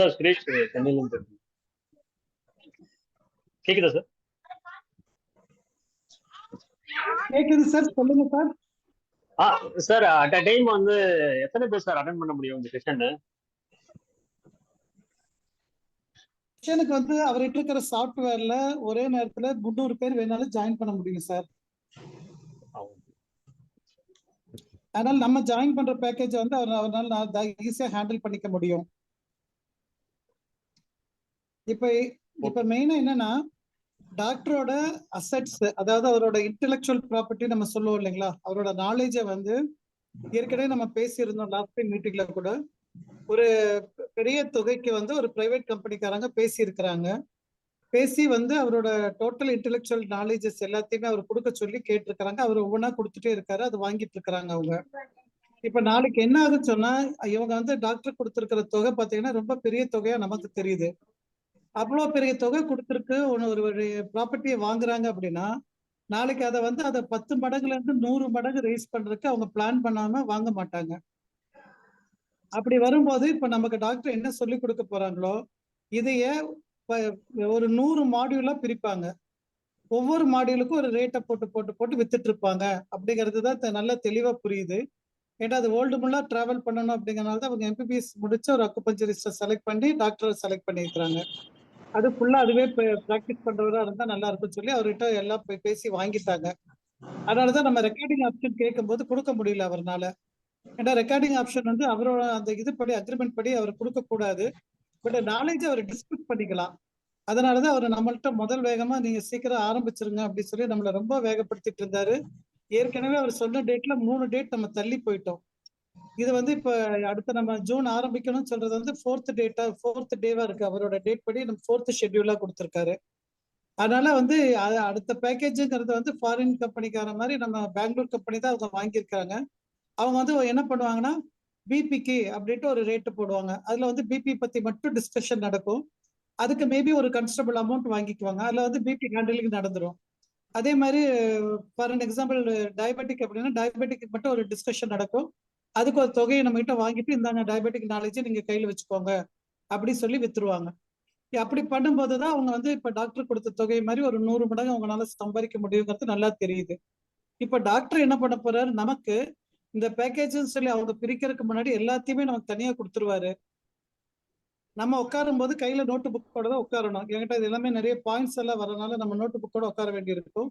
சார் சுரேஷ் சென்னையிலிருந்து. கேக்குதா சார்? கேக்குது சார், சொல்லுங்க sir. Sir at a time வந்து எத்தனை பேர் சார் அட்டெண்ட் பண்ண முடியும் இந்த செஷன்? செஷனுக்கு வந்து அவர்கிட்ட இருக்கிற சாஃப்ட்வேர்ல ஒரே நேரத்துல 300 பேர் வேணாலும் ஜாயின் பண்ண முடியும் சார். அதனால நம்ம ஜாயின் பண்ற பேக்கேஜ் வந்து அவரால் ஈஸியா ஹேண்டில் பண்ணிக்க முடியும். இப்ப இப்ப மெயினா என்னன்னா டாக்டரோட அசெட்ஸ், அதாவது அவரோட இன்டெலெக்சுவல் ப்ராப்பர்ட்டி நம்ம சொல்லுவோம் இல்லைங்களா, அவரோட நாலேஜை வந்து ஏற்கனவே நம்ம பேசியிருந்தோம் லாஸ்ட் டைம் மீட்டிங்ல கூட. ஒரு பெரிய தொகைக்கு வந்து ஒரு பிரைவேட் கம்பெனிக்காரங்க பேசியிருக்கிறாங்க. பேசி வந்து அவரோட டோட்டல் இன்டெலெக்சுவல் நாலேஜஸ் எல்லாத்தையுமே அவர் கொடுக்க சொல்லி கேட்டிருக்கிறாங்க. அவர் ஒவ்வொன்றா கொடுத்துட்டே இருக்காரு, அது வாங்கிட்டு இருக்கிறாங்க அவங்க. இப்ப நாளைக்கு என்ன ஆகுன்னு சொன்னா, இவங்க வந்து டாக்டர் கொடுத்திருக்கிற தொகை பாத்தீங்கன்னா ரொம்ப பெரிய தொகையா நமக்கு தெரியுது. அவ்வளவு பெரிய தொகை கொடுத்திருக்கு ஒரு ப்ராப்பர்ட்டியை வாங்குறாங்க அப்படின்னா, நாளைக்கு அதை வந்து அதை 10 மடங்குல இருந்து 100 மடங்கு ரைஸ் பண்றதுக்கு அவங்க பிளான் பண்ணாம வாங்க மாட்டாங்க. அப்படி வரும்போது இப்ப நமக்கு டாக்டர் என்ன சொல்லி கொடுக்க போறாங்களோ இதைய ஒரு 100 மாடியூலா பிரிப்பாங்க. ஒவ்வொரு மாடியூலுக்கும் ஒரு ரேட்டை போட்டு போட்டு போட்டு வித்துட்டு இருப்பாங்க அப்படிங்கிறது தான் நல்லா தெளிவா புரியுது. ஏன்னா அது வேர்ல்டு ஃபுல்லா டிராவல் பண்ணணும் அப்படிங்கறனால தான் அவங்க எம்பிபிஎஸ் முடிச்ச ஒரு அக்குபஞ்சரிஸ்ட செலக்ட் பண்ணி டாக்டரை செலக்ட் பண்ணியிருக்கிறாங்க. அது ஃபுல்லா அதுவே பிராக்டிஸ் பண்றவரா இருந்தா நல்லா இருக்கும்னு சொல்லி அவர்கிட்ட எல்லாம் பேசி வாங்கிட்டாங்க. அதனாலதான் நம்ம ரெக்கார்டிங் ஆப்ஷன் கேட்கும் போது கொடுக்க முடியல அவர்னால. ஏன்னா ரெக்கார்டிங் ஆப்ஷன் வந்து அவரோட அந்த இது படி அக்ரிமெண்ட் படி அவர் கொடுக்க கூடாது. பட் நாலேஜ் அவர் டிஸ்கஸ் பண்ணிக்கலாம். அதனாலதான் அவர் நம்மள்ட்ட முதல் வேகமா நீங்க சீக்கிரம் ஆரம்பிச்சிருங்க அப்படின்னு சொல்லி நம்மளை ரொம்ப வேகப்படுத்திட்டு இருந்தாரு. ஏற்கனவே அவர் சொன்ன டேட்ல 3 டேட் நம்ம தள்ளி போயிட்டோம். இது வந்து இப்ப அடுத்த நம்ம ஜூன் ஆரம்பிக்கணும்னு சொல்றது வந்து 4th டேவா இருக்கு. அவரோட டேட் படி நம்ம 4th ஷெட்யூலா கொடுத்திருக்காரு. அதனால வந்து அடுத்த பேக்கேஜுங்கிறது வந்து ஃபாரின் கம்பெனிக்கார மாதிரி நம்ம பெங்களூர் கம்பெனி தான் அவங்க வாங்கியிருக்காங்க. அவங்க வந்து என்ன பண்ணுவாங்கன்னா பிபிக்கு அப்படின்ட்டு ஒரு ரேட்டு போடுவாங்க. அதுல வந்து பிபி பத்தி மட்டும் டிஸ்கஷன் நடக்கும். அதுக்கு மேபி ஒரு கன்ஸ்டபிள் அமௌண்ட் வாங்கிக்குவாங்க. அதுல வந்து பிபி ஹேண்டிலிங் நடந்துரும். அதே மாதிரி ஃபார் அன் எக்ஸாம்பிள் டயபெட்டிக் அப்படின்னா டயபெட்டிக் மட்டும் ஒரு டிஸ்கஷன் நடக்கும். அதுக்கு ஒரு தொகையை நம்ம கிட்ட வாங்கிட்டு இந்தாங்க டயபெட்டிக் நாலேஜ் நீங்க கையில வச்சுக்கோங்க அப்படி சொல்லி வித்துருவாங்க. அப்படி பண்ணும்போது தான் அவங்க வந்து இப்ப டாக்டர் கொடுத்த தொகை மாதிரி ஒரு 100 மடங்கு அவங்களால சம்பாதிக்க முடியுங்கிறது நல்லா தெரியுது. இப்ப டாக்டர் என்ன பண்ண போறாரு, நமக்கு இந்த பேக்கேஜ்னு சொல்லி அவங்க பிரிக்கிறதுக்கு முன்னாடி எல்லாத்தையுமே நமக்கு தனியா கொடுத்துருவாரு. நம்ம உட்காரும் போது கையில நோட்டு புக்கோட தான் உட்காரணும். என்கிட்ட இது எல்லாமே நிறைய பாயிண்ட்ஸ் எல்லாம் வரனால நம்ம நோட்டு புக்கோட உட்கார வேண்டியிருக்கும்.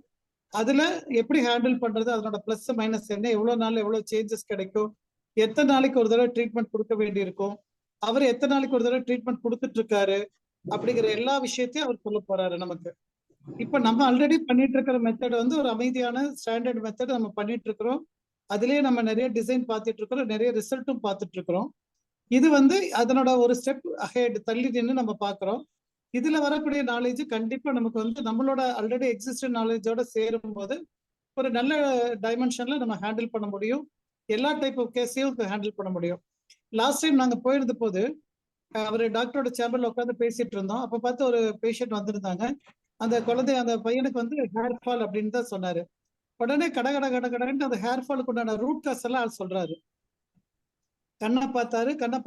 அதுல எப்படி ஹேண்டில் பண்றது, அதனோட பிளஸ் மைனஸ் என்ன, எவ்வளவு நாள் எவ்வளவு சேஞ்சஸ் கிடைக்கும், எத்தனை நாளைக்கு ஒரு தடவை ட்ரீட்மெண்ட் கொடுக்க வேண்டியிருக்கும், அவர் எத்தனை நாளைக்கு ஒரு தடவை ட்ரீட்மெண்ட் கொடுத்துட்டு இருக்காரு அப்படிங்கிற எல்லா விஷயத்தையும் அவர் சொல்ல போறாரு நமக்கு. இப்ப நம்ம ஆல்ரெடி பண்ணிட்டு இருக்கிற மெத்தட் வந்து ஒரு அமைதியான ஸ்டாண்டர்ட் மெத்தட் நம்ம பண்ணிட்டு இருக்கிறோம். அதுலயே நம்ம நிறைய டிசைன் பார்த்துட்டு இருக்கிறோம், நிறைய ரிசல்ட்டும் பார்த்துட்டு இருக்கிறோம். இது வந்து அதனோட ஒரு ஸ்டெப் அஹெட் தள்ளி நின்று நம்ம பாக்குறோம். இதுல வரக்கூடிய நாலேஜ் கண்டிப்பா நமக்கு வந்து நம்மளோட ஆல்ரெடி எக்ஸிஸ்டிங் நாலேஜோட சேரும் போது ஒரு நல்ல டைமென்ஷன்ல நம்ம ஹேண்டில் பண்ண முடியும். எல்லா டைப் ஆஃப் கேஸையும் ஹேண்டில் பண்ண முடியும். லாஸ்ட் டைம் நாங்க போயிருந்த போது அவர் டாக்டரோட சேம்பர்ல உட்காந்து பேசிட்டு இருந்தோம். அப்ப பார்த்து ஒரு பேஷண்ட் வந்திருந்தாங்க. அந்த அந்த பையனுக்கு வந்து ஹேர் ஃபால் அப்படின்னு தான் சொன்னாரு. உடனே கடன்னு அந்த ஹேர் ஃபாலுக்கு உண்டான ரூட் காஸ் எல்லாம் சொல்றாரு. கண்ணை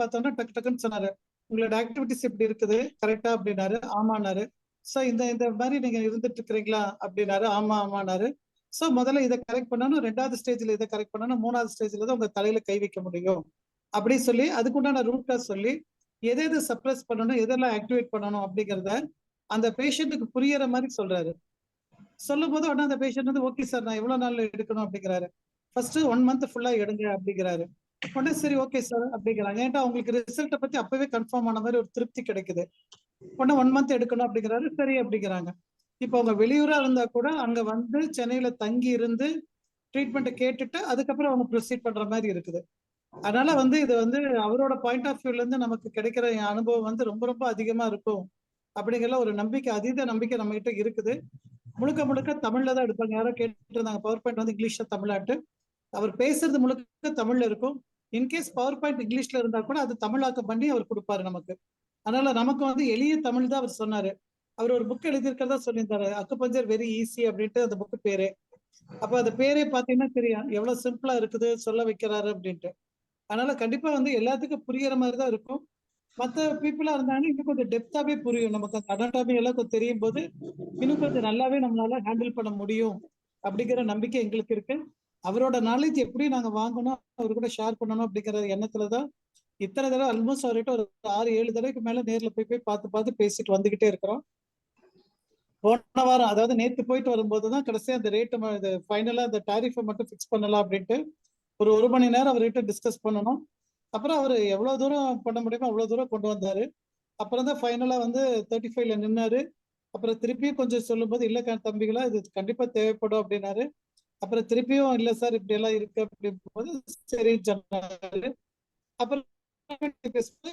பார்த்தோன்னா டக்குன்னு சொன்னாரு, உங்களோட ஆக்டிவிட்டிஸ் எப்படி இருக்குது கரெக்டா அப்படின்னாரு. ஆமானாரு. சோ இந்த மாதிரி நீங்க இருந்துட்டு இருக்கிறீங்களா அப்படின்னாரு. ஆமானாரு. சோ முதல்ல இதை கரெக்ட் பண்ணணும், 2வது ஸ்டேஜ்ல இதை கரெக்ட் பண்ணணும், 3வது ஸ்டேஜ்ல தான் உங்க தலையில கை வைக்க முடியும் அப்படி சொல்லி அதுக்குண்டான ரூட் காஸ் சொல்லி எது சப்ரஸ் பண்ணணும், எதெல்லாம் ஆக்டிவேட் பண்ணணும் அப்படிங்கிறத அந்த பேஷண்ட்டுக்கு புரியற மாதிரி சொல்றாரு. சொல்லும் போது உடனே அந்த பேஷண்ட் வந்து ஓகே சார் நான் எவ்வளவு நாள்ல எடுக்கணும் அப்படிங்கிறாரு. ஃபர்ஸ்ட் 1 மந்த் ஃபுல்லா எடுங்க அப்படிங்கிறாரு. உடனே சரி ஓகே சார் அப்படிங்கிறாங்க. ஏன்டா அவங்களுக்கு ரிசல்ட்டை பத்தி அப்பவே கன்ஃபார்ம் ஆன மாதிரி ஒரு திருப்தி கிடைக்குது. உடனே 1 மந்த் எடுக்கணும் அப்படிங்கிறாரு. சரி அப்படிங்கிறாங்க. இப்போ அவங்க வெளியூரா இருந்தா கூட அங்க வந்து சென்னையில தங்கி இருந்து ட்ரீட்மெண்ட்டை கேட்டுட்டு அதுக்கப்புறம் அவங்க ப்ரொசீட் பண்ற மாதிரி இருக்குது. அதனால வந்து இது வந்து அவரோட பாயிண்ட் ஆஃப் வியூல இருந்து நமக்கு கிடைக்கிற அனுபவம் வந்து ரொம்ப ரொம்ப அதிகமா இருக்கும் அப்படிங்கிற ஒரு நம்பிக்கை, அதீத நம்பிக்கை நம்ம கிட்ட இருக்குது. முழுக்க தமிழ்ல தான் எடுப்பாங்க. யாரோ கேட்டு இருந்தாங்க பவர் பாயிண்ட் வந்து இங்கிலீஷ்ல தமிழாட்டு. அவர் பேசுறது முழுக்க தமிழ்ல இருக்கும். இன்கேஸ் பவர் பாயிண்ட் இங்கிலீஷ்ல இருந்தா கூட அது தமிழாக்கம் பண்ணி அவர் கொடுப்பாரு நமக்கு. அதனால நமக்கு வந்து எளிய தமிழ் தான் அவர் சொன்னாரு. அவர் ஒரு புக் எழுதியிருக்கிறதா சொல்லியிருந்தாரு, அக்குபஞ்சர் வெரி ஈஸி அப்படின்ட்டு அந்த புக்கு பேரு. அப்ப அந்த பேரே பாத்தீங்கன்னா தெரியும் எவ்வளவு சிம்பிளா இருக்குது சொல்ல வைக்கிறாரு அப்படின்ட்டு. அதனால கண்டிப்பா வந்து எல்லாத்துக்கும் புரியுற மாதிரி தான் இருக்கும். மற்ற பீப்புளா இருந்தாங்கன்னா இன்னும் கொஞ்சம் டெப்தாவே புரியும். நமக்கு அந்த அனாட்டமி எல்லாம் கொஞ்சம் தெரியும் போது இன்னும் கொஞ்சம் நல்லாவே நம்மளால ஹேண்டில் பண்ண முடியும் அப்படிங்கிற நம்பிக்கை எங்களுக்கு இருக்கு. அவரோட நாலேஜ் எப்படி நாங்க வாங்கணும், அவர் கூட ஷேர் பண்ணணும் அப்படிங்கிற எண்ணத்துலதான் இத்தனை தடவை ஆல்மோஸ்ட் அவர்கிட்ட ஒரு 6-7 தடவைக்கு மேல நேர்ல போய் பார்த்து பேசிட்டு வந்துகிட்டே இருக்கிறோம். போன வாரம் அதாவது நேத்து போயிட்டு வரும்போதுதான் கடைசியா அந்த ரேட்டு ஃபைனலா அந்த டாரிஃபை மட்டும் ஃபிக்ஸ் பண்ணலாம் அப்படின்ட்டு ஒரு 1 மணி நேரம் அவர்கிட்ட டிஸ்கஸ் பண்ணணும். அப்புறம் அவர் எவ்வளவு தூரம் பண்ண முடியுமோ அவ்வளவு தூரம் கொண்டு வந்தாரு. அப்புறம் தான் ஃபைனலா வந்து 35ல நின்னாரு. அப்புறம் திருப்பியும் கொஞ்சம் சொல்லும்போது, இல்ல தம்பிகளா இது கண்டிப்பா தேவைப்படும் அப்படின்னாரு. அப்புறம் திருப்பியும் இல்ல சார் இப்படி எல்லாம் இருக்கு அப்படிங்கும்போது சரின்னு சொன்னாரு. அப்புறம்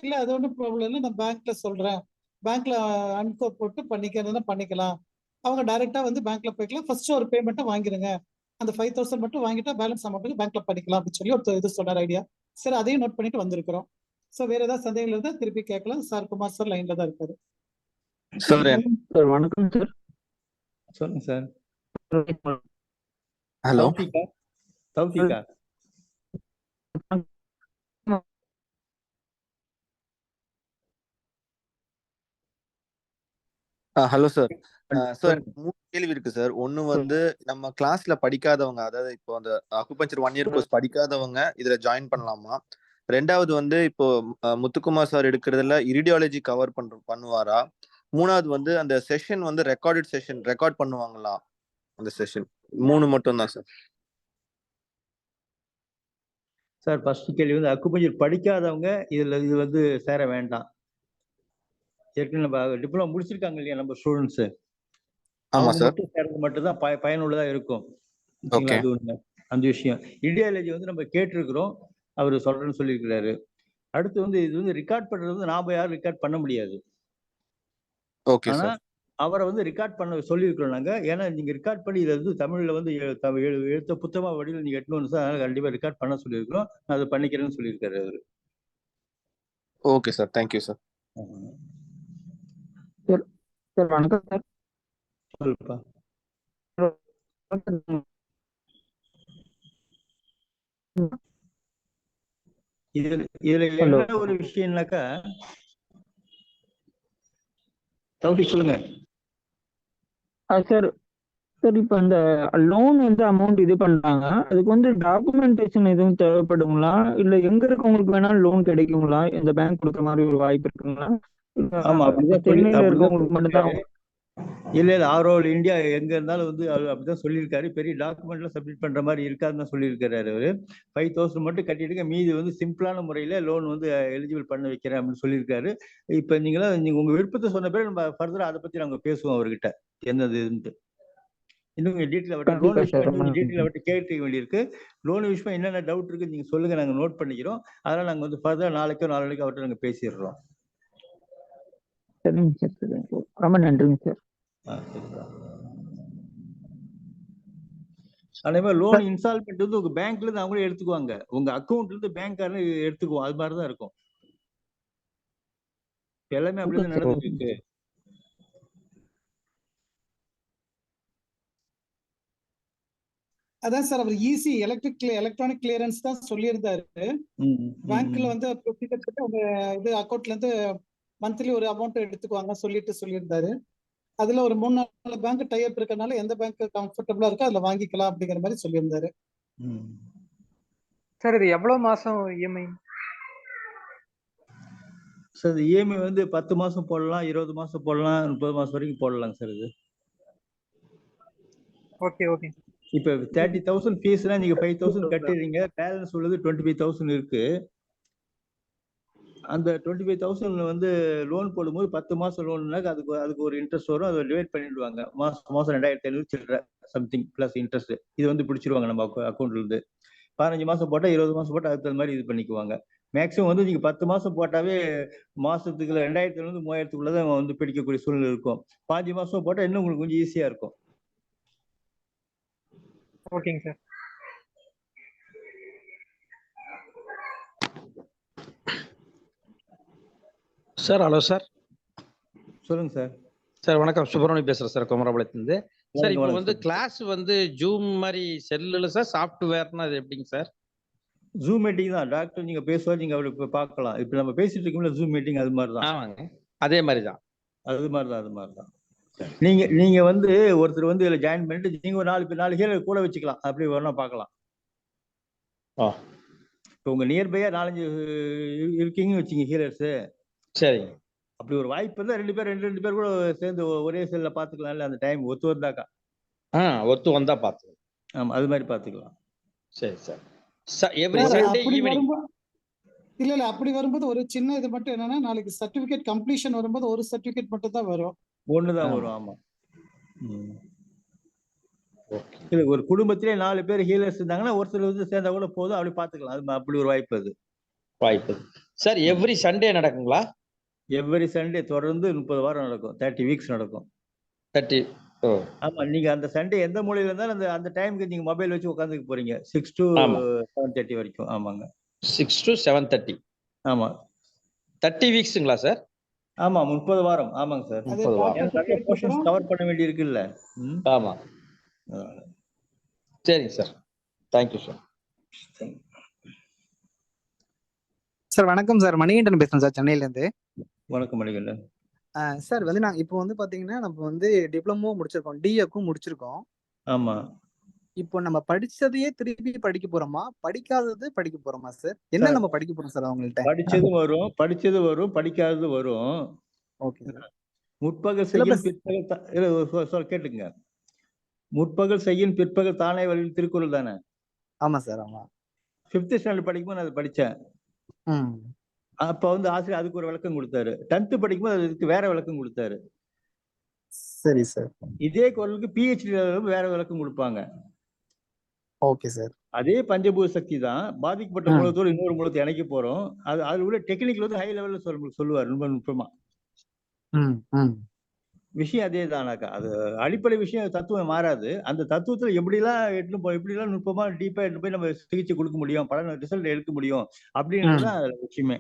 இல்ல அது ஒன்றும் ப்ராப்ளம் இல்லை, நான் பேங்க்ல சொல்றேன், பேங்க்ல அன்கோ போட்டு பண்ணிக்கிறதுனா பண்ணிக்கலாம், அவங்க டைரக்டா வந்து பேங்க்ல போய்க்கலாம், ஃபர்ஸ்ட் ஒரு பேமெண்ட்டை வாங்கிருங்க, அந்த 5000 மட்டும் வாங்கிட்டா பேலன்ஸ் அமௌண்ட்டுக்கு பேங்க்ல பண்ணிக்கலாம் அப்படின்னு சொல்லி ஒரு இது சொன்னார் ஐடியா. சரி அதையும் நோட் பண்ணிட்டு வந்திருக்கிறோம். ஸோ வேற ஏதாவது சந்தேகங்கள் இருந்தால் திருப்பி கேட்கலாம். சார் குமார் சார் லைன்ல தான் இருக்காரு. சார் சார் வணக்கம் சார். சொல்லுங்க sir. Hello Thoufiqa hello sir. Sir 3 கேள்வி இருக்கு சார். ஒன்னு வந்து நம்ம கிளாஸ்ல படிக்காதவங்க, அதாவது இப்போ அந்த அக்குபஞ்சர் 1 இயர் கோர்ஸ் படிக்காதவங்க இதுல ஜாயின் பண்ணலாமா? ரெண்டாவது வந்து இப்போ முத்துக்குமார் சார் எடுக்கிறதுல இரிடியாலஜி கவர் பண்ணுவாரா? மூணாவது வந்து அந்த செஷன் வந்து ரெக்கார்டட் செஷன் ரெக்கார்ட் பண்ணுவாங்களா? அந்த செஷன் 3 மட்டும் தான் சார். சார் ஃபர்ஸ்ட் கேள்வி வந்து அக்குபஞ்சர் படிக்காதவங்க இது வந்து சேர வேண்டாம். ஏற்கனவே நம்ம டிப்ளமோ முடிச்சிருக்காங்க இல்லையா நம்ம ஸ்டூடெண்ட்ஸ், ஆமா சார். மட்டும் சேர்றது மட்டும் தான் பயனுள்ளதா இருக்கும். ஓகே. அது ஒண்ணு. அந்த விஷயம் இடியாலஜி வந்து நம்ம கேட்டிருக்கிறோம், அவர் சொல்றேன்னு சொல்லியிருக்கிறாரு. அடுத்து வந்து இது வந்து ரெக்கார்ட் பண்றது வந்து நாம யாரும் ரெக்கார்ட் பண்ண முடியாது. ஓகே ஆனா சார். அவரை வந்து ரெக்கார்ட் பண்ண சொல்லியிருக்கிறோம் நாங்க. ஏன்னா நீங்க ரெக்கார்ட் பண்ணி இதை வந்து தமிழ்ல வந்து எழுத்த புத்தகமா வடிவில் நீங்க எட்டணும்னு சார், அதனால கண்டிப்பா ரெக்கார்ட் பண்ண சொல்லியிருக்கிறோம். நான் அதை பண்ணிக்கிறேன்னு சொல்லியிருக்காரு அவரு. Okay sir, thank you sir. Sir வணக்கம் சார். சொல்லுப்பா. இதுல என்ன ஒரு விஷயம்னாக்கா, தௌஃபிக் சொல்லுங்க. சார் சார் இப்போ இந்த லோன் வந்து அமௌண்ட் இது பண்றாங்க, அதுக்கு வந்து டாக்குமெண்டேஷன் எதுவும் தேவைப்படுங்களா, இல்ல எங்க இருக்கவங்களுக்கு வேணாலும் லோன் கிடைக்குங்களா, இந்த பேங்க் கொடுக்குற மாதிரி ஒரு வாய்ப்பு இருக்குங்களா? ஆமா, அப்படிதான் சென்னையில இருக்கவங்களுக்கு மட்டும்தான்? இல்ல ஆரோல் இந்தியா எங்க இருந்தாலும் வந்து அப்படிதான் சொல்லியிருக்காரு. பெரிய டாக்குமெண்ட் எல்லாம் சப்மிட் பண்ற மாதிரி இருக்காதுன்னு தான் சொல்லியிருக்காரு அவரு. 5000 மட்டும் கட்டிடுங்க, மீதி வந்து சிம்பிளான முறையில லோன் வந்து எலிஜிபிள் பண்ண வைக்கிறேன் அப்படின்னு சொல்லியிருக்காரு. இப்ப நீங்க உங்க விருப்பத்தை சொன்ன பிறகு நம்ம ஃபர்தரா அதை பத்தி நாங்க பேசுவோம் அவர்கிட்ட என்னது. இன்னும் டீட்டெயில் லோன் விஷயம் டீட்டெயில் அவர்கிட்ட கேட்டுக்க வேண்டியிருக்கு. லோன் விஷயமா என்னென்ன டவுட் இருக்கு நீங்க சொல்லுங்க, நாங்க நோட் பண்ணிக்கிறோம். அதனால நாங்க வந்து ஃபர்தரா நாளைக்கோ நாளைக்கு அவர்கிட்ட நாங்க பேசிடுறோம். சரிங்க சார், சரிங்க, ரொம்ப நன்றிங்க சார். அதே மாதிரி லோன் இன்ஸ்டால்மெண்ட் வந்து உங்க பேங்க்ல இருந்து அவங்களே எடுத்துக்குவாங்க, உங்க அக்கௌண்ட்ல இருந்து பேங்க்காரங்க எடுத்துக்குவோம். அது மாதிரிதான் இருக்கும். எல்லாமே அப்படிதான் நடந்துட்டு இருக்கு. அதான் சார் அவர் ஈஸி எலக்ட்ரானிக் கிளியரன்ஸ் தான் சொல்லியிருந்தாரு. பேங்க்ல வந்து இது அக்கௌண்ட்ல இருந்து மந்த்லி ஒரு அமௌண்ட் எடுத்துக்குவாங்க சொல்லியிருந்தாரு. அதுல ஒரு 3-4 பேங்க் டைப் இருக்கனால எந்த பேங்க் கம்ஃபர்டபுளா இருக்கோ அதுல வாங்கிக்கலாம் அப்படிங்கிற மாதிரி சொல்லியிருந்தாரு. சார் இது எவ்வளவு மாசம் இஎம்ஐ? சார் இஎம்ஐ வந்து 10 மாசம் போடலாம், 20 மாசம் போடலாம், 30 மாசம் வரைக்கும் போடலாம் சார் இது. Okay okay. இப்ப 30,000 ஃபீஸ்னா நீங்க 5,000 கட்டிடுறீங்க, பேலன்ஸ் உள்ளது 25,000 இருக்கு. அந்த 25,000 வந்து லோன் போடும்போது 10 மாசம் லோன்னாக்க அதுக்கு ஒரு இன்ட்ரெஸ்ட் வரும், அதை டிவைட் பண்ணிடுவாங்க. மாசம் 2,500 சில்லற சம்திங் பிளஸ் இன்ட்ரெஸ்ட். இது வந்து பிடிச்சிருவாங்க நம்ம அக்கௌண்ட்ல இருந்து. 15 மாசம் போட்டா 20 மாசம் போட்டா அதுக்கு மாதிரி இது பண்ணிக்குவாங்க. மேக்ஸிமம் வந்து நீங்க 10 மாசம் போட்டாவே மாசத்துக்கு 2,000 இருந்து 3,000 வந்து பிடிக்கக்கூடிய சூழ்நிலை இருக்கும். 5 மாசம் போட்டா இன்னும் உங்களுக்கு கொஞ்சம் ஈஸியா இருக்கும். ஓகேங்க சார். Sir hello sir. சொல்லுங்க சார். சார் வணக்கம், சுப்பிரமணியம் பேசுறேன் சார், குமரபாளையத்துலேருந்து. சார் இப்போ வந்து கிளாஸ் வந்து ஜூம் மாதிரி செல்லுல சார், சாஃப்ட்வேர்னா அது எப்படிங்க சார்? ஜூம் மீட்டிங் தான், டாக்டர் நீங்க பேசுவார், நீங்க அவருக்கு பார்க்கலாம். இப்போ நம்ம பேசிட்டு இருக்கோம்ல ஜூம் மீட்டிங், அது மாதிரி தான். ஆமாங்க, அதே மாதிரி தான். அது மாதிரி தான். நீங்க வந்து ஒருத்தர் வந்து இதுல ஜாயின் பண்ணிட்டு நீங்க ஒரு 4 ஹீலர் கூட வச்சுக்கலாம், அப்படி வேணா பார்க்கலாம். இப்போ உங்க நியர்பையா 4-5 இருக்கீங்க வச்சுங்க ஹீலர்ஸ். சரிங்க. அப்படி ஒரு வாய்ப்பு இருந்தா 2 பேர் கூட சேர்ந்து ஒரே செல்ல பாத்துக்கலாம்ல, அந்த டைம் ஒத்து வந்தாக்கா. ஒத்து வந்தா பாத்துக்கலாம். ஆமா, அது மாதிரி பாத்துக்கலாம். சரி சார். Every Sunday evening. இல்ல அப்படி வரும்போது ஒரு சின்ன இது மட்டும் என்னன்னா, நாளைக்கு சர்டிபிகேட் கம்ப்ளீஷன் வரும்போது ஒரு சர்டிபிகேட் மட்டும் தான் வரும். ஒண்ணுதான் வரும். ஆமா. இல்ல ஒரு குடும்பத்திலே 4 பேர் ஹீலர்ஸ் இருந்தாங்கன்னா ஒருத்தர் வந்து சேர்ந்தா கூட போதும், அப்படி பாத்துக்கலாம். அது அப்படி ஒரு வாய்ப்பு அது. வாய்ப்பு. சார் எவ்ரி சண்டே நடக்குங்களா? எவ்ரி சண்டே தொடர்ந்து 30 வாரம் நடக்கும். 30 வீக்ஸ் நடக்கும். 30. ஆமா, நீங்க அந்த சண்டே எந்த மூலையில இருந்தாலும் அந்த அந்த டைமுக்கு நீங்க மொபைல் வச்சு உட்காந்துக்க போறீங்க. 6 to 7:30 வரைக்கும். ஆமாங்க. 6 to 7:30. ஆமா. 30 வீக்ஸுங்களா சார்? ஆமா, 30 வாரம். ஆமாங்க சார். 30 வாரம். நிறைய போர்ஷன்ஸ் கவர் பண்ண வேண்டி இருக்குல்ல. ஆமா. சரிங்க சார். Thank you sir. சார் வணக்கம் சார். மணிகண்டன் பேசுறேன் சார், சென்னையில இருந்து. வணக்கம் மணிகண்டன். சார் வந்து நாங்க இப்போ வந்து பாத்தீங்கன்னா நம்ம வந்து டிப்ளமோ முடிச்சிருக்கோம், டிஎக்கும் முடிச்சிருக்கோம். ஆமா. இப்போ நம்ம படிச்சதையே திருப்பி படிக்க போறோமா, படிக்காதது படிக்க போறோமா சார்? என்ன நம்ம படிக்க போறோம் சார் அவங்கள்ட்ட? படிச்சது வரும், படிக்காதது வரும். Okay sir. முற்பகல் செய்யும் பிற்பகல் கேட்டுங்க. முற்பகல் செய்யும் பிற்பகல் தானே வழியில் திருக்குறள் தானே? ஆமா சார். ஆமா. 5th ஸ்டாண்டர்ட் படிக்கும்போது நான் அதை படிச்சேன். அப்ப வந்து ஆசிரியர் அதுக்கு ஒரு விளக்கம் கொடுத்தாரு. 10th படிக்கும்போது அதுக்கு வேற விளக்கம் கொடுத்தாரு. சரி சார். இதே குரலுக்கு பிஹெச்டி வேற விளக்கம் கொடுப்பாங்க. Okay sir. அதே பஞ்சபூத சக்தி தான். பாதிக்கப்பட்ட மூலத்தோடு இன்னொரு மூலத்தை இணைக்க போறோம். அது உள்ள டெக்னிக்கல் வந்து ஹை லெவல்ல சொல்லுவார் ரொம்ப நுட்பமா. விஷயம் அதே தானாக்கா. அது அடிப்படை விஷயம் தத்துவம் மாறாது. அந்த தத்துவத்துல எப்படிலாம் நுட்பமா டீப்பா எடுத்து போய் நம்ம சிகிச்சை கொடுக்க முடியும், பல ரிசல்ட் எடுக்க முடியும் அப்படின்றதுதான் விஷயமே.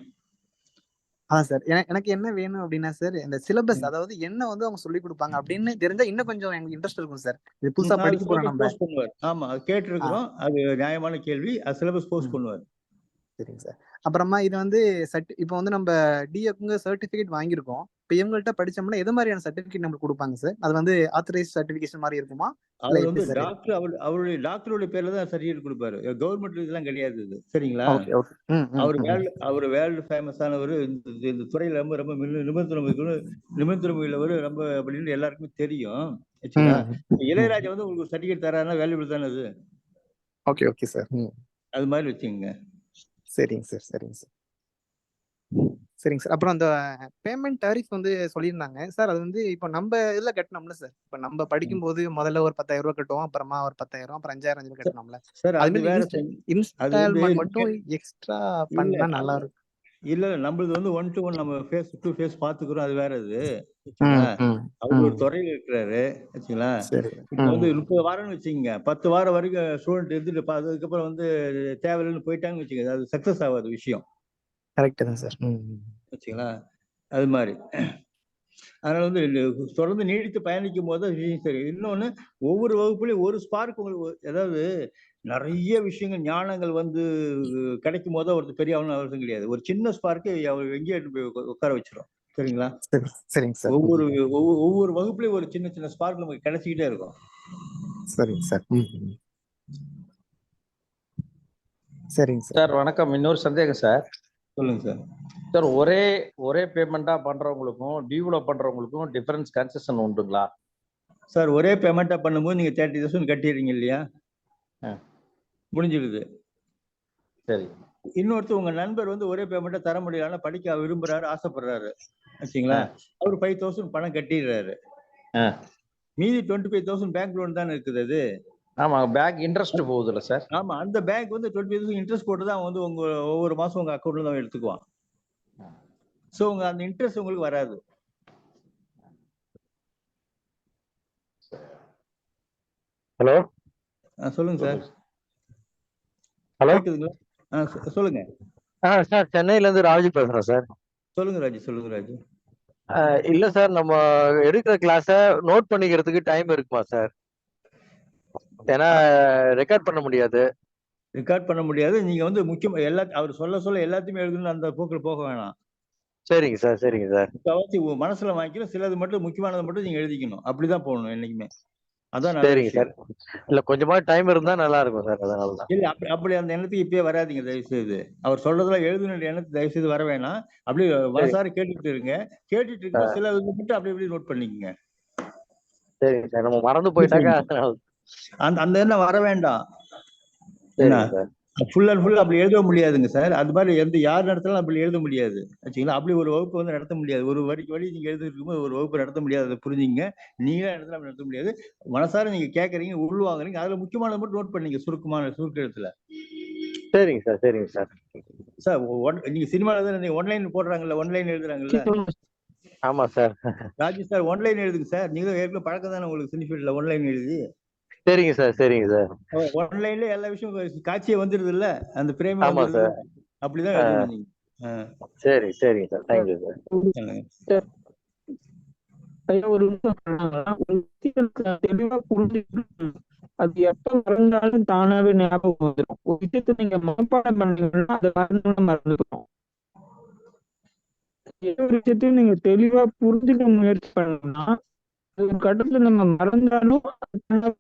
சார் எனக்கு என்ன வேணும் அப்படின்னா சார், இந்த சிலபஸ் அதாவது என்ன வந்து அவங்க சொல்லி கொடுப்பாங்க அப்படின்னு தெரிஞ்சா இன்னும் கொஞ்சம் எனக்கு இன்ட்ரெஸ்ட் இருக்கும் சார். இது புதுசா படிக்க போறோம் நம்ம. ஆமா, அது கேட்டிருக்கிறோம். அது நியாயமான கேள்வி. அது சிலபஸ் போஸ்ட் பண்ணுவார். சரிங்க சார். அப்புறமா இது வந்து இப்போ வந்து நம்ம டிஎக்குங்க சர்டிபிகேட் வாங்கியிருக்கோம். இப்போ இவங்கள்ட்ட படிச்சோம்னா எது மாதிரியான சர்டிபிகேட் நம்மளுக்கு கொடுப்பாங்க சார்? அது வந்து ஆத்தரைஸ் சர்டிபிகேஷன் மாதிரி இருக்குமா? அவர் வந்து டாக்டர், அவருடைய டாக்டரோட பேர்ல தான் சர்டிபிகேட் கொடுப்பாரு. கவர்மெண்ட் இதெல்லாம் கிடையாது இது. சரிங்களா? அவர் வேர்ல்டு ஃபேமஸானவர். இந்த துறையில ரொம்ப ரொம்ப நிபுணத்துவம் உள்ளவர் ரொம்ப அப்படின்னு எல்லாருக்குமே தெரியும். இளையராஜா வந்து உங்களுக்கு சர்டிபிகேட் தராருன்னா வேல்யூபிள் தானே அது. Okay sir. அது மாதிரி வச்சுக்கோங்க. சரிங்க சார். சரிங்க சார். அப்புறம் அந்த பேமெண்ட் டாரிஃப் வந்து சொல்லியிருந்தாங்க சார். அது வந்து இப்போ நம்ம இதுல கட்டணும்ல சார்? இப்போ நம்ம படிக்கும்போது முதல்ல ஒரு 10,000 ரூபாய் கட்டுவோம், அப்புறமா ஒரு 10,000, அப்புறம் 5,000 கட்டணும்ல சார்? இன்ஸ்டால்மெண்ட் மட்டும் எக்ஸ்ட்ரா பண்ணா நல்லா இருக்கும். இல்ல நம்மளது வந்து 1 to 1 நம்ம ஃபேஸ் டு ஃபேஸ் பாத்துக்கிறோம். அது வேற இது. அவர் ஒரு துறையில இருக்கிறாரு. வச்சுங்களா? இப்போ வந்து 30 வாரம்னு வச்சுக்கோங்க. 10 வாரம் வரைக்கும் ஸ்டூடெண்ட் இருந்துட்டு அதுக்கப்புறம் வந்து தேவையில்லைன்னு போயிட்டாங்கன்னு வச்சுக்கோங்க. அது சக்சஸ் ஆகாத விஷயம். கரெக்ட் தான் சார். வச்சுங்களா? அது மாதிரி. அதனால வந்து தொடர்ந்து நீடித்து பயணிக்கும் போது சரி. இன்னொன்னு, ஒவ்வொரு வகுப்புலையும் ஒரு ஸ்பார்க் உங்களுக்கு, அதாவது நிறைய விஷயங்கள் ஞானங்கள் வந்து கிடைக்கும் போது ஒருத்தர் பெரிய அவசியம் கிடையாது. ஒரு சின்ன ஸ்பார்க்கு அவர் எங்கேயே உட்கார வச்சிடும். சரிங்களா? சரிங்க சார். ஒவ்வொரு வகுப்புலையும் ஒரு சின்ன சின்ன ஸ்பார்க் நமக்கு கிடைச்சிக்கிட்டே இருக்கும். சரிங்க சார். சரிங்க சார். வணக்கம். இன்னொரு சந்தேகம் சார். சொல்லுங்க சார். சார் ஒரே பேமெண்டா பண்றவங்களுக்கும் டியூல பண்றவங்களுக்கும் டிஃபரன்ஸ் கன்செஷன் உண்டுங்களா சார்? ஒரே பேமெண்டா பண்ணும்போது நீங்க 30,000 கட்டிடுறீங்க இல்லையா? முடிஞ்சிடுது. சரி. இன்னொருத்தர் உங்க நண்பர் வந்து ஒரே பேமெண்டா தர முடியல, படிக்க விரும்புறாரு, ஆசைப்படுறாரு வச்சுங்களா? அவரு 5,000 பணம் கட்டிடுறாரு. மீதி 25,000 பேங்க் லோன் தானே இருக்குது அது. ஆமா, பேங்க் இன்ட்ரெஸ்ட் போகுதுல்ல சார்? ஆமா, அந்த பேங்க் வந்து 25,000 இன்ட்ரெஸ்ட் போட்டு தான் வந்து உங்க ஒவ்வொரு மாசம் உங்க அக்கௌண்ட்ல தான் எடுத்துக்குவான். சோ உங்க அந்த இன்ட்ரெஸ்ட் உங்களுக்கு வராது. ஹலோ, சொல்லுங்க சார். ஹலோ, கேக்குதுங்களா? சொல்லுங்க சார். சென்னையில இருந்து ராஜு பேசுறேன் சார். சொல்லுங்க ராஜு. இல்ல சார், நம்ம எடுக்கிற கிளாஸ நோட் பண்ணிக்கிறதுக்கு டைம் இருக்குமா சார்? ஏன்னா ரெக்கார்ட் பண்ண முடியாது. நீங்க வந்து முக்கியமா அவர் சொல்ல எல்லாத்தையுமே எழுதணும், அந்த போக்குல போக வேணாம். சரிங்க சார். முக்காவாசி மனசுல வாங்கிக்கணும். சிலது மட்டும், முக்கியமானது மட்டும் நீங்க எழுதிக்கணும். அப்படிதான் போகணும் என்னைக்குமே. அதான் சரிங்க சார். இல்ல கொஞ்சமா டைம் இருந்தா நல்லா இருக்கும் சார். அதனாலதான். இல்ல அப்படி அந்த எண்ணத்துக்கு இப்பயே வராதிங்க தயவு செய்து. அவர் சொல்றதெல்லாம் எழுதுன எண்ணத்துக்கு தயவு செய்து வர வேணாம். அப்படி மனசார கேட்டுட்டு இருக்கும்போது சில மட்டும் அப்படி நோட் பண்ணிக்கங்க. சரிங்க சார். நம்ம மறந்து போயிட்டாக்கா அந்த எண்ணம் வர வேண்டாம். ஃபுல் அண்ட் ஃபுல் அப்படி எழுத முடியாதுங்க சார். அது மாதிரி யார் நடத்தினாலும் அப்படி எழுத முடியாது ஆச்சுங்களா. அப்படி ஒரு வகுப்பு வந்து நடத்த முடியாது. ஒரு வழி நீங்க எழுதிருக்கும் போது ஒரு வகுப்பு நடத்த முடியாது. அதை புரிஞ்சுங்க. நீங்களே நடத்தலாம், நடத்த முடியாது. மனசார நீங்க கேட்கறீங்க, உள்வாங்குறீங்க. அதுல முக்கியமானது மட்டும் நோட் பண்ணீங்க சுருக்க எழுத்துல. சரிங்க சார், சரிங்க சார். சார் நீங்க சினிமால தான் ஒன்லைன் போடுறாங்கல்ல, ஒன்லைன் எழுதுறாங்கல்ல. ஆமா சார். ராஜு சார் ஒன்லைன் எழுதுங்க சார். நீங்களும் ஏற்கனவே பழக்கம் தானே உங்களுக்கு சினிஃபீல்ட்ல ஒன்லைன் எழுதி. சரிங்க சார், சரிங்க சார். ஒன்லைன்ல எல்லா விஷயம் காட்சியே வந்துருது இல்ல, அந்த பிரேம் ஆமா வந்துருது. சார். அப்படிதான் எழுதணும் நீங்க. சரி, சரிங்க சார். Thank you sir. ஐயா ஒரு விஷயம் சொன்னாங்க, ஒரு விஷயத்துக்கு தெளிவா புரிஞ்சுக்கிட்டு அது எப்ப மறந்தாலும் தானாவே ஞாபகம் வந்துடும். ஒரு விஷயத்த நீங்க மனப்பாடம் பண்ணீங்கன்னா அதை மறந்துடும். எந்த ஒரு விஷயத்தையும் நீங்க தெளிவா புரிஞ்சுக்க முயற்சி பண்ணோம்னா ஒரு கட்டத்துல நம்ம மறந்தாலும்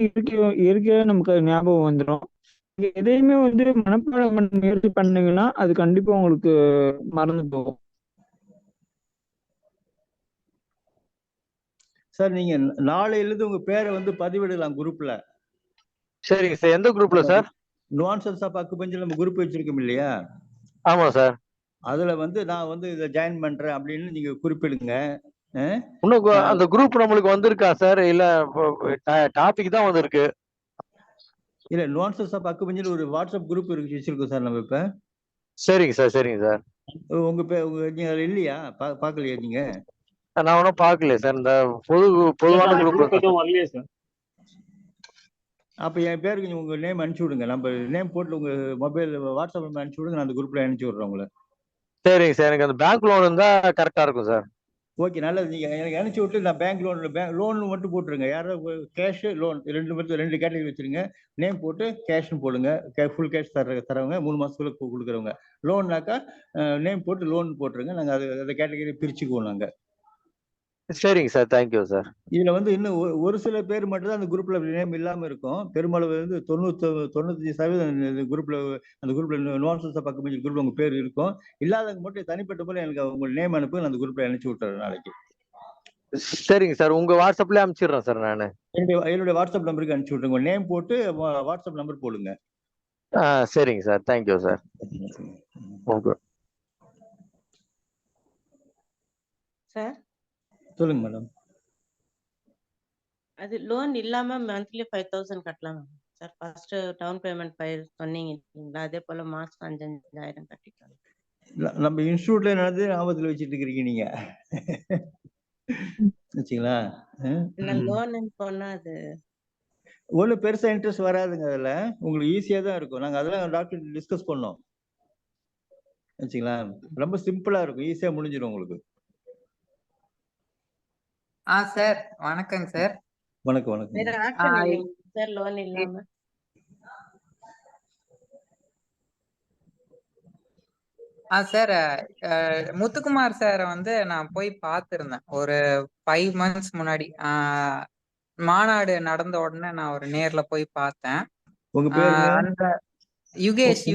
இயற்கையா நமக்கு அது ஞாபகம் வந்துடும். நீங்க எதையுமே வந்து மனப்பாடம் பண்ண முயற்சி பண்ணீங்கன்னா அது கண்டிப்பா உங்களுக்கு மறந்து போகும். சார் நீங்க நாளையில இருந்து உங்க பேரை வந்து பதிவிடலாம் குரூப்ல. சரிங்க சார். எந்த குரூப்ல சார்? நுவான்சஸ் ஆஃப் அக்குபஞ்சர் நம்ம குரூப் வச்சிருக்கோம் இல்லையா? ஆமா சார். அதுல வந்து நான் வந்து இதை ஜாயின் பண்றேன் அப்படின்னு நீங்க குறிப்பிடுங்க. இன்னும் அந்த குரூப் நம்மளுக்கு வந்திருக்கா சார்? இல்ல டாபிக் தான் வந்திருக்கு. இல்ல நுவான்சஸ் ஆஃப் அக்குபஞ்சர் ஒரு வாட்ஸ்அப் குரூப் இருக்கு, வச்சிருக்கோம் சார் நம்ம இப்ப. சரிங்க சார், சரிங்க சார். உங்க நீங்க அதுல இல்லையா? பாக்கலையா நீங்க? நான் ஒன்றும் பார்க்கல சார். இந்த பொதுவான குரூப் எதுவும் வரலையே சார். அப்ப என் பேருக்கு உங்க நேம் அனுப்பிச்சு விடுங்க. நம்ம நேம் போட்டு உங்க மொபைல் வாட்ஸ்அப் நம்பர் அனுப்பிச்சு விடுங்க. நான் அந்த குரூப்ல அனுப்பிச்சு விடுறேன் உங்களை. சரிங்க சார். எனக்கு அந்த பேங்க் லோன் இருந்தா கரெக்டா இருக்கும் சார். ஓகே, நல்லது. நீங்க எனக்கு அனுப்பிச்சு விட்டு நான் பேங்க் லோன் மட்டும் போட்டுருங்க. யாராவது கேஷ் லோன் ரெண்டு கேட்டகரி வச்சிருங்க. நேம் போட்டு கேஷ்னு போடுங்க. ஃபுல் கேஷ் தரவங்க 3 மாசத்துக்குள்ள கொடுக்குறவங்க. லோன்னாக்கா நேம் போட்டு லோன் போட்டுருங்க. நாங்க அதை கேட்டகரி பிரிச்சுக்குவோம் நாங்க. சரிங்க சார். Thank you sir. இதுல வந்து இன்னும் ஒரு சில பேர் மட்டும் தான் அந்த குரூப்ல நேம் இல்லாம இருக்கும். பெரும்பாலும் வந்து 95% குரூப்ல அந்த குரூப்ல நுவான்சஸ் ஆஃப் அக்குபஞ்சர் குரூப்ல உங்க பேர் இருக்கும். இல்லாதவங்க மட்டும் தனிப்பட்ட முறை எனக்கு உங்க நேம் அனுப்புங்க. அந்த குரூப்ல அனுப்பிச்சு விட்டுறேன் நாளைக்கு. சரிங்க சார். உங்க வாட்ஸ்அப்ல அனுப்பிச்சிடுறேன் சார் நானு. என்னுடைய வாட்ஸ்அப் நம்பருக்கு அனுப்பிச்சு விட்டுருங்க. நேம் போட்டு வாட்ஸ்அப் நம்பர் போடுங்க. சரிங்க sir. Thank you sir. Okay sir. சொல்லுங்க மேடம். அது லோன் இல்லாம மந்த்லி 5000 கட்டலாம் சார். ஃபர்ஸ்ட் டவுன் பேமெண்ட் சொன்னீங்க இல்லைங்களா, அதே போல மாசம் 5,000 கட்டிக்கலாம். நம்ம இன்ஸ்டியூட்ல நடந்து ஞாபகத்துல வச்சுட்டு இருக்கிறீங்க நீங்க. வச்சுங்களா? லோன் போனா அது ஒன்றும் பெருசா இன்ட்ரெஸ்ட் வராதுங்க. அதுல உங்களுக்கு ஈஸியா தான் இருக்கும். நாங்க அதெல்லாம் டாக்டர் டிஸ்கஸ் பண்ணோம். வச்சுங்களா? ரொம்ப சிம்பிளா இருக்கும், ஈஸியா முடிஞ்சிடும் உங்களுக்கு. சார் வணக்கங்க சார். வணக்கம் வணக்கம். வேற ஆப்ஷன் இல்லைங்க சார் லோன் இல்லாம? சார் முத்துக்குமார் சாரை வந்து நான் போய் பார்த்திருந்தேன் ஒரு 5 months முன்னாடி. மாநாடு நடந்த உடனே நான் ஒரு நேர்ல போய் பார்த்தேன். உங்க பேரு? அந்த யுகேஷ்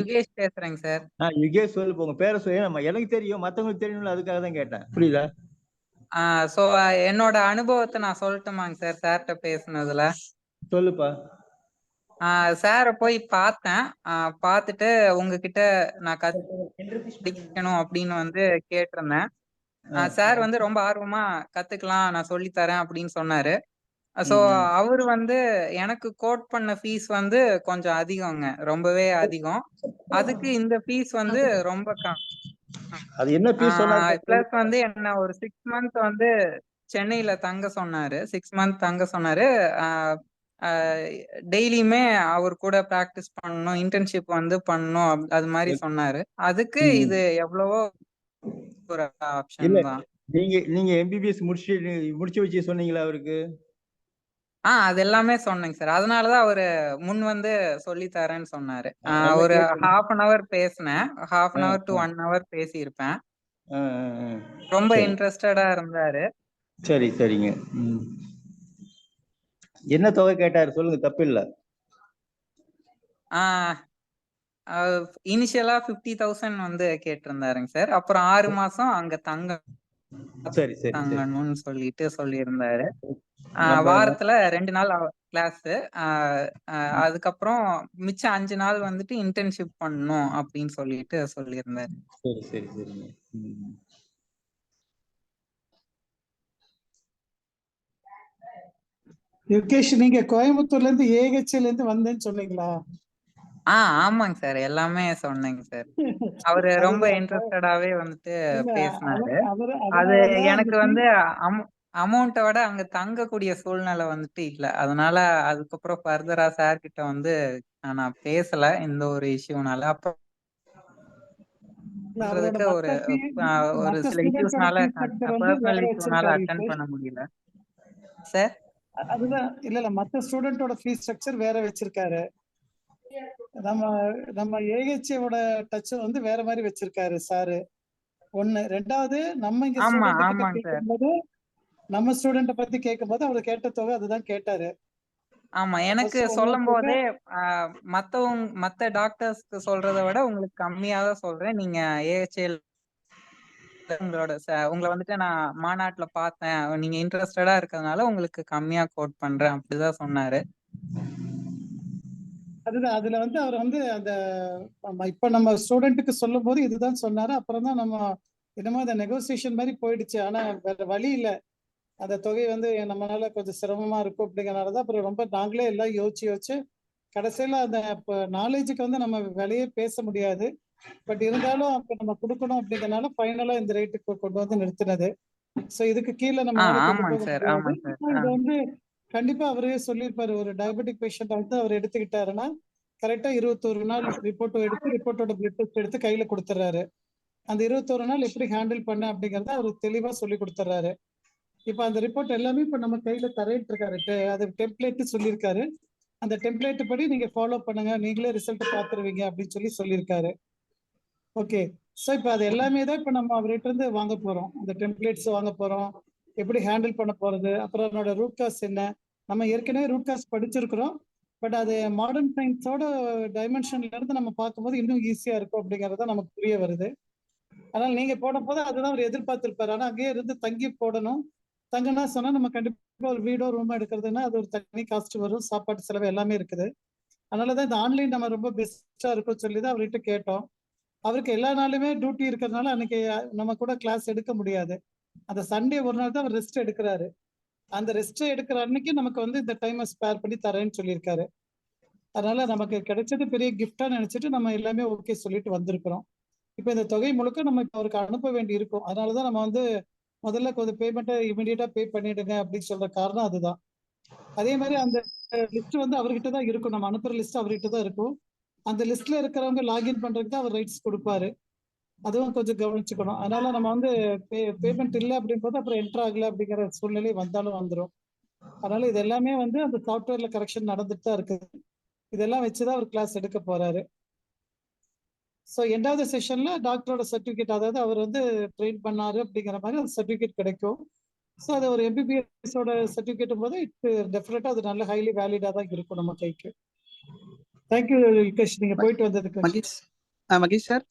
பேசுறேங்க சார். யுகேஷ் சொல்லு. உங்க பேரை சொல்லி எனக்கு தெரியும், மத்தவங்களுக்கு தெரியணும்ல, அதுக்காக தான் கேட்டேன். புரியுதா? சோ என்னோட அனுபவத்தை நான் சொல்லட்டுமாங்க சார் சார்கிட்ட பேசுனதுல? சொல்லுப்பா. சாரை போய் பார்த்தேன். பார்த்துட்டு உங்ககிட்ட நான் கத்துக்கணும் அப்படின்னு வந்து கேட்டிருந்தேன். சார் வந்து ரொம்ப ஆர்வமா கத்துக்கலாம், நான் சொல்லித்தரேன் அப்படின்னு சொன்னாரு. சோ அவரு வந்து எனக்கு கோட் பண்ண ஃபீஸ் வந்து கொஞ்சம் அதிகங்க, ரொம்பவே அதிகம். அதுக்கு இந்த ஃபீஸ் வந்து ரொம்ப அது என்ன ஃபீஸ் சொன்னாரு? பிளஸ் வந்து என்ன ஒரு 6 months வந்து சென்னையில தங்க சொன்னாரு. 6 months தங்க சொன்னாரு. டெய்லியுமே அவர் கூட பிராக்டிஸ் பண்ணணும், இன்டர்ன்ஷிப் வந்து பண்ணணும், அது மாதிரி சொன்னாரு. அதுக்கு இது எவ்வளவோ ஒரு ஆப்ஷன் தான். நீங்க எம்பிபிஎஸ் முடிச்சு வச்சு சொன்னீங்களா அவருக்கு? அது எல்லாமே சொன்னேங்க சார். அதனாலதான் அவரு முன் வந்து சொல்லி தரேன்னு சொன்னாரு. ஒரு 1/2 an hour பேசினேன். 1/2 an hour to 1 hour பேசியிருப்பேன். ரொம்ப இன்ட்ரெஸ்டடா இருந்தாரு. சரி சரிங்க. என்ன தொகை கேட்டாரு சொல்லுங்க, தப்பு இல்ல. இனிஷியலா 50,000 வந்து கேட்டிருந்தாருங்க சார். அப்புறம் 6 மாசம் அங்க தங்கணும்னு சொல்லிட்டு சொல்லியிருந்தாரு. வாரத்துல 2 நாள் கிளாஸ். அதுக்கப்புறம் மிச்சம் 5 நாள் வந்துட்டு இன்டர்ன்ஷிப் பண்ணணும் அப்படின்னு சொல்லிட்டு சொல்லியிருந்தாரு. சரி சரி சரிங்க. ம். யுகேஷ், நீங்க கோயம்புத்தூர்ல இருந்து ஏஹெச்ல இருந்து வந்தேன்னு சொன்னீங்களா? ஆமாங்க சார், எல்லாமே சொன்னேங்க சார். அவரு ரொம்ப அதுதான் இன்ட்ரெஸ்டடாவே வந்துட்டு இல்ல, பேசினாரு. அவரு அது அதனாலதான் எனக்கு அந்த வந்து அமௌண்ட்டை விட அங்க தங்கக்கூடிய சூழ்நிலை வந்துட்டு இல்லை. அதனால அதுக்கப்புறம் ஃபர்தரா சார் கிட்ட வந்து நான் பேசல இந்த ஒரு இஷ்யூனால. அப்புறம் அவரோட பண்றதுக்கு ஒரு ஒரு மத்த சில ஸ்டூடெண்ட்ஸோட இஷ்யூஸ்னால, ஃபீஸ் ஸ்ட்ரக்சர் வந்து வேற பர்சனல் இஷ்யூனால வச்சிருக்காரு அட்டன் யுகேஷ். பண்ண முடியல சார். அதுதான் இல்ல மத்த ஸ்டூடெண்டோட ஃபீஸ் ஸ்ட்ரக்சர் வேற வச்சிருக்காரு. நம்ம நம்ம ஏஹெச்ஓட டச் வந்து வேற மாதிரி வச்சிருக்காரு சாரு. ஒண்ணு. ரெண்டாவது, நம்ம இங்க ஸ்டூடெண்ட் கிட்ட ஆமாங்க சார். கேட்கும்போது, நம்ம ஸ்டூடெண்ட பத்தி கேட்கும்போது அவர் கேட்ட தொகை அதுதான் கேட்டாரு. ஆமா, எனக்கு சொல்லும் போதே மத்த டாக்டர்ஸ்க்கு சொல்றதை விட உங்களுக்கு கம்மியா தான் சொல்றேன். நீங்க ஏஹெச்எல் உங்களை வந்துட்டு நான் மாநாட்டுல பார்த்தேன், நீங்க இன்ட்ரெஸ்டடா இருக்கிறதுனால உங்களுக்கு கம்மியா கோட் பண்றேன் அப்படிதான் சொன்னாரு. அதுதான் அதுல வந்து அவர் வந்து அந்த இப்ப நம்ம ஸ்டூடெண்ட்டுக்கு சொல்லும் போது இதுதான் சொன்னாரு. அப்புறம் தான் நம்ம என்னமோ அந்த நெகோசியேஷன் மாதிரி போயிடுச்சு. ஆனா வேற வழி இல்லை, அந்த தொகை வந்து நம்மளால கொஞ்சம் சிரமமா இருக்கும் அப்படிங்கறதுனாலதான் அப்புறம் ரொம்ப நாங்களே எல்லாம் யோசிச்சு கடைசியில அந்த நாலேஜுக்கு வந்து நம்ம விலையே பேச முடியாது. பட் இருந்தாலும் அப்ப நம்ம கொடுக்கணும் அப்படிங்கறதுனால ஃபைனலா இந்த ரேட்டுக்கு கொண்டு வந்து நிறுத்தினது. சோ இதுக்கு கீழே நம்மளால கொண்டு ஆமாங்க போக சார், முடியாது. ஆமாங்க சார். இது வந்து கண்டிப்பா அவரே சொல்லியிருப்பாரு, ஒரு டயபெட்டிக் பேஷண்ட் வந்து அவர் எடுத்துக்கிட்டாருன்னா கரெக்டா 21 நாள் ரிப்போர்ட் எடுத்து ரிப்போர்ட்டோட பிளட் டெஸ்ட் எடுத்து கையில கொடுத்துறாரு. அந்த 21 நாள் எப்படி ஹேண்டில் பண்ண அப்படிங்கறத அவர் தெளிவா சொல்லி கொடுத்துறாரு. இப்ப அந்த ரிப்போர்ட் எல்லாமே இப்ப நம்ம கையில தரேட்டு இருக்காரு. அது டெம்ப்ளேட் சொல்லியிருக்காரு. அந்த டெம்ப்ளேட் படி நீங்க ஃபாலோ பண்ணுங்க, நீங்களே ரிசல்ட் பாத்துருவீங்க அப்படின்னு சொல்லியிருக்காரு. ஓகே. சோ இப்ப அது எல்லாமே தான் இப்ப நம்ம அவர்கிட்ட இருந்து வாங்க போறோம். அந்த டெம்ப்ளேட்ஸ் வாங்க போறோம், எப்படி ஹேண்டில் பண்ண போறது, அப்புறம் அதனோட ரூட் காஸ் என்ன. நம்ம ஏற்கனவே ரூட் காஸ் படிச்சிருக்கிறோம். பட் அது மாடர்ன் சயின்ஸோட டைமென்ஷன்ல இருந்து நம்ம பார்க்கும்போது இன்னும் ஈஸியா இருக்கும் அப்படிங்கறத நமக்கு புரிய வருது. அதனால நீங்க போட போது அதுதான் அவர் எதிர்பார்த்திருப்பாரு. ஆனா அங்கேயே இருந்து தங்கி போடணும். தங்கினா சொன்னா நம்ம கண்டிப்பா ஒரு வீடோ ரூமோ எடுக்கிறதுனா அது ஒரு தனி காஸ்ட் வரும், சாப்பாட்டு செலவு எல்லாமே இருக்குது. அதனாலதான் இந்த ஆன்லைன் நம்ம ரொம்ப பெஸ்டா இருக்கும் சொல்லிதான் அவர்கிட்ட கேட்டோம். அவருக்கு எல்லா நாளுமே டியூட்டி இருக்கிறதுனால அன்னைக்கு நம்ம கூட கிளாஸ் எடுக்க முடியாது. அந்த சண்டே ஒரு நாள் தான் அவர் ரெஸ்ட் எடுக்கிறாரு. அந்த ரெஸ்ட் எடுக்கிற அன்னைக்கு நமக்கு வந்து இந்த டைமை ஸ்பேர் பண்ணி தரேன்னு சொல்லியிருக்காரு. அதனால நமக்கு கிடைச்சது பெரிய கிஃப்டா நினைச்சிட்டு நம்ம எல்லாமே ஓகே சொல்லிட்டு வந்திருக்கிறோம். இப்ப இந்த தொகை முழுக்க நம்ம இப்ப அவருக்கு அனுப்ப வேண்டி இருக்கும். அதனாலதான் நம்ம வந்து முதல்ல கொஞ்சம் பேமெண்ட்டை இமீடியட்டா பே பண்ணிடுங்க அப்படின்னு சொல்ற காரணம் அதுதான். அதே மாதிரி அந்த லிஸ்ட் வந்து அவர்கிட்ட தான் இருக்கும். நம்ம அனுப்புற லிஸ்ட் அவர்கிட்ட தான் இருக்கும். அந்த லிஸ்ட்ல இருக்கிறவங்க லாகின் பண்றதுக்கு தான் அவர் ரைட்ஸ் கொடுப்பாரு. அதுவும் கொஞ்சம் கவனிச்சுக்கணும். அதனால நம்ம வந்து பேமெண்ட் இல்லை அப்படின்றது அப்புறம் என்டர் ஆகல அப்படிங்கிற சூழ்நிலை வந்தாலும் வந்துடும். அதனால இது எல்லாமே வந்து அந்த சாஃப்ட்வேர்ல கரெக்ஷன் நடந்துட்டு தான் இருக்குது. இதெல்லாம் வச்சுதான் அவர் கிளாஸ் எடுக்க போறாரு. ஸோ எண்டாவது செஷன்ல டாக்டரோட சர்டிபிகேட், அதாவது அவர் வந்து ட்ரெயின் பண்ணாரு அப்படிங்கிற மாதிரி அந்த சர்டிபிகேட் கிடைக்கும். ஸோ அது ஒரு எம்பிபிஎஸோட சர்டிபிகேட் போது டெஃபினட்டா அது நல்ல ஹைலி வேலிடா தான் இருக்கும் நம்ம கைக்கு. தேங்க்யூ யுகேஷ், நீங்க போயிட்டு வந்ததுக்கு. மகேஷ் சார்,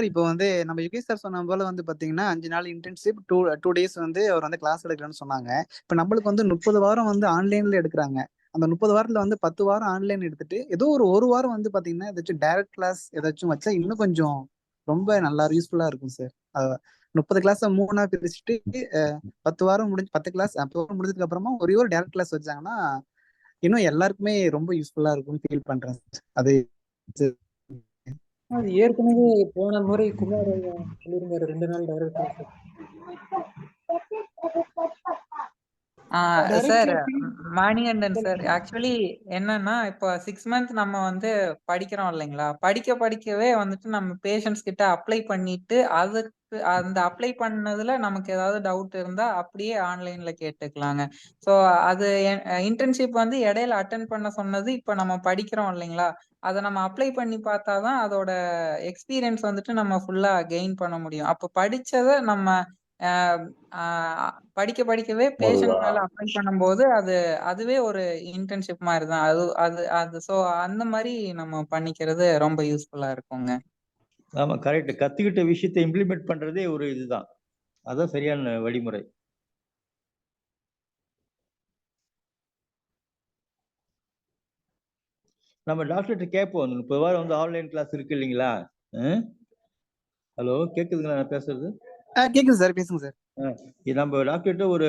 இப்போ வந்து நம்ம யுகேஷ் சார் சொன்ன போல வந்து பாத்தீங்கன்னா 5 நாள் இன்டர்ன்ஷிப், 2 days வந்து அவர் வந்து கிளாஸ் எடுக்கிறேன்னு சொன்னாங்க. இப்ப நம்மளுக்கு வந்து 30 வாரம் வந்து ஆன்லைன்ல எடுக்கிறாங்க. அந்த 30 வாரத்துல வந்து 10 வாரம் ஆன்லைன் எடுத்துட்டு ஏதோ ஒரு வாரம் வந்து பாத்தீங்கன்னா ஏதாச்சும் டைரக்ட் கிளாஸ் ஏதாச்சும் வச்சா இன்னும் கொஞ்சம் ரொம்ப நல்லா யூஸ்ஃபுல்லா இருக்கும் சார். 30 கிளாஸ் 3ஆ பிரிச்சுட்டு 10 வாரம் 10 கிளாஸ் 10 வாரம் முடிஞ்சதுக்கு அப்புறமா ஒரே ஒரு டைரக்ட் கிளாஸ் வச்சாங்கன்னா இன்னும் எல்லாருக்குமே ரொம்ப யூஸ்ஃபுல்லா இருக்கும்னு ஃபீல் பண்றேன். அது ஏற்கனவே போன முறை குமார் சொல்லியிருந்தாரு 2 நாள் direct class. Sir Manikandan sir, actually என்னன்னா இப்போ 6 months நம்ம வந்து படிக்கிறோம் இல்லைங்களா, படிக்கவே வந்துட்டு நம்ம பேஷண்ட்ஸ் கிட்ட அப்ளை பண்ணிட்டு அதுக்கு அந்த அப்ளை பண்ணதுல நமக்கு ஏதாவது டவுட் இருந்தா அப்படியே ஆன்லைன்ல கேட்டுக்கலாங்க. ஸோ அது இன்டர்ன்ஷிப் வந்து இடையில அட்டன் பண்ண சொன்னது இப்போ நம்ம படிக்கிறோம் இல்லைங்களா, அதை நம்ம அப்ளை பண்ணி பார்த்தாதான் அதோட எக்ஸ்பீரியன்ஸ் வந்துட்டு நம்ம ஃபுல்லா கெயின் பண்ண முடியும். அப்போ படிச்சதை நம்ம படிக்கவே பேஷண்ட் மேல அப்ளை பண்ணும்போது அதுவே ஒரு இன்டர்ன்ஷிப் மாதிரி தான். அது அது அது ஸோ அந்த மாதிரி நம்ம பண்ணிக்கிறது ரொம்ப யூஸ்ஃபுல்லா இருக்குங்க. ஆமா, கரெக்ட். கத்துக்கிட்ட விஷயத்தை இம்ப்ளிமெண்ட் பண்றதே ஒரு இதுதான். அதான் சரியான வழிமுறை. நம்ம டாக்டர்கிட்ட கேட்போம். அந்த 30 வாரம் வந்து ஆன்லைன் கிளாஸ் இருக்கு இல்லைங்களா? ஹலோ, கேக்குதுங்களா நான் பேசுறது? கேக்குது சார், பேசுங்க சார். நம்ம டாக்டர்கிட்ட ஒரு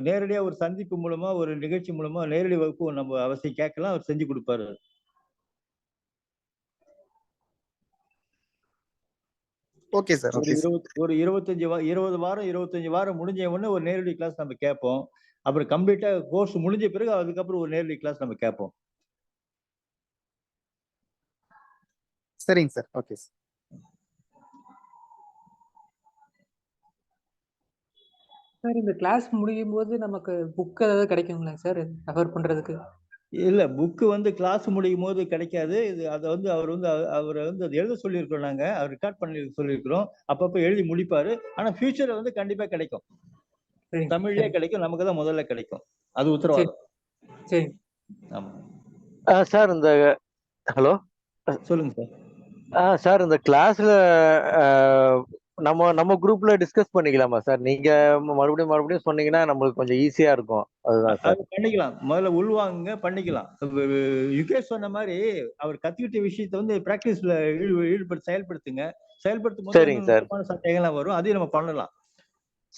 நேரடியா ஒரு சந்திப்பு மூலமா, ஒரு நிகழ்ச்சி மூலமா நேரடி வகுப்பு நம்ம அவசியம் கேட்கலாம். அவர் செஞ்சு கொடுப்பாரு. Okay sir. ஒரு 20 வாரம் 25 வாரம் முடிஞ்ச உடனே ஒரு நேரடி கிளாஸ் நம்ம கேட்போம். அப்புறம் கம்ப்ளீட்டா கோர்ஸ் முடிஞ்ச பிறகு அதுக்கப்புறம் ஒரு நேரடி கிளாஸ் நம்ம கேட்போம். சரிங்க சார். Okay sir. சார் இந்த கிளாஸ் முடியும் போது நமக்கு புக் ஏதாவது கிடைக்குங்களா சார் ரெஃபர் பண்றதுக்கு? இல்ல, புக்கு வந்து கிளாஸ் முடியும் போது கிடைக்காது. அதை வந்து அவரை வந்து அதை எழுத சொல்லியிருக்கிறோம். நாங்க அவர் ரெக்கார்ட் பண்ணி சொல்லியிருக்கிறோம். அப்பப்போ எழுதி முடிப்பாரு. ஆனா ஃபியூச்சர்ல வந்து கண்டிப்பா கிடைக்கும். தமிழ்லயே கிடைக்கும். நமக்கு தான் முதல்ல கிடைக்கும். அது உத்தரவாதம். சரி. ஆமா சார். இந்த ஹலோ சொல்லுங்க சார். சார், இந்த கிளாஸ்ல நம்ம குரூப்ல டிஸ்கஸ் பண்ணிக்கலாமா சார்? நீங்க மறுபடியும் சொன்னீங்கன்னா நம்மளுக்கு கொஞ்சம் ஈஸியா இருக்கும். அதுதான் சார். அது பண்ணிக்கலாம். முதல்ல உள்வாங்க பண்ணிக்கலாம். யுகேஷ் சொன்ன மாதிரி அவர் கத்துக்கிட்ட விஷயத்தை வந்து பிராக்டிஸ்ல செயல்படுத்துங்க. செயல்படுத்தும் போது சரிங்க சார். சந்தேகம்லாம் வரும். அதையும் நம்ம பண்ணலாம்.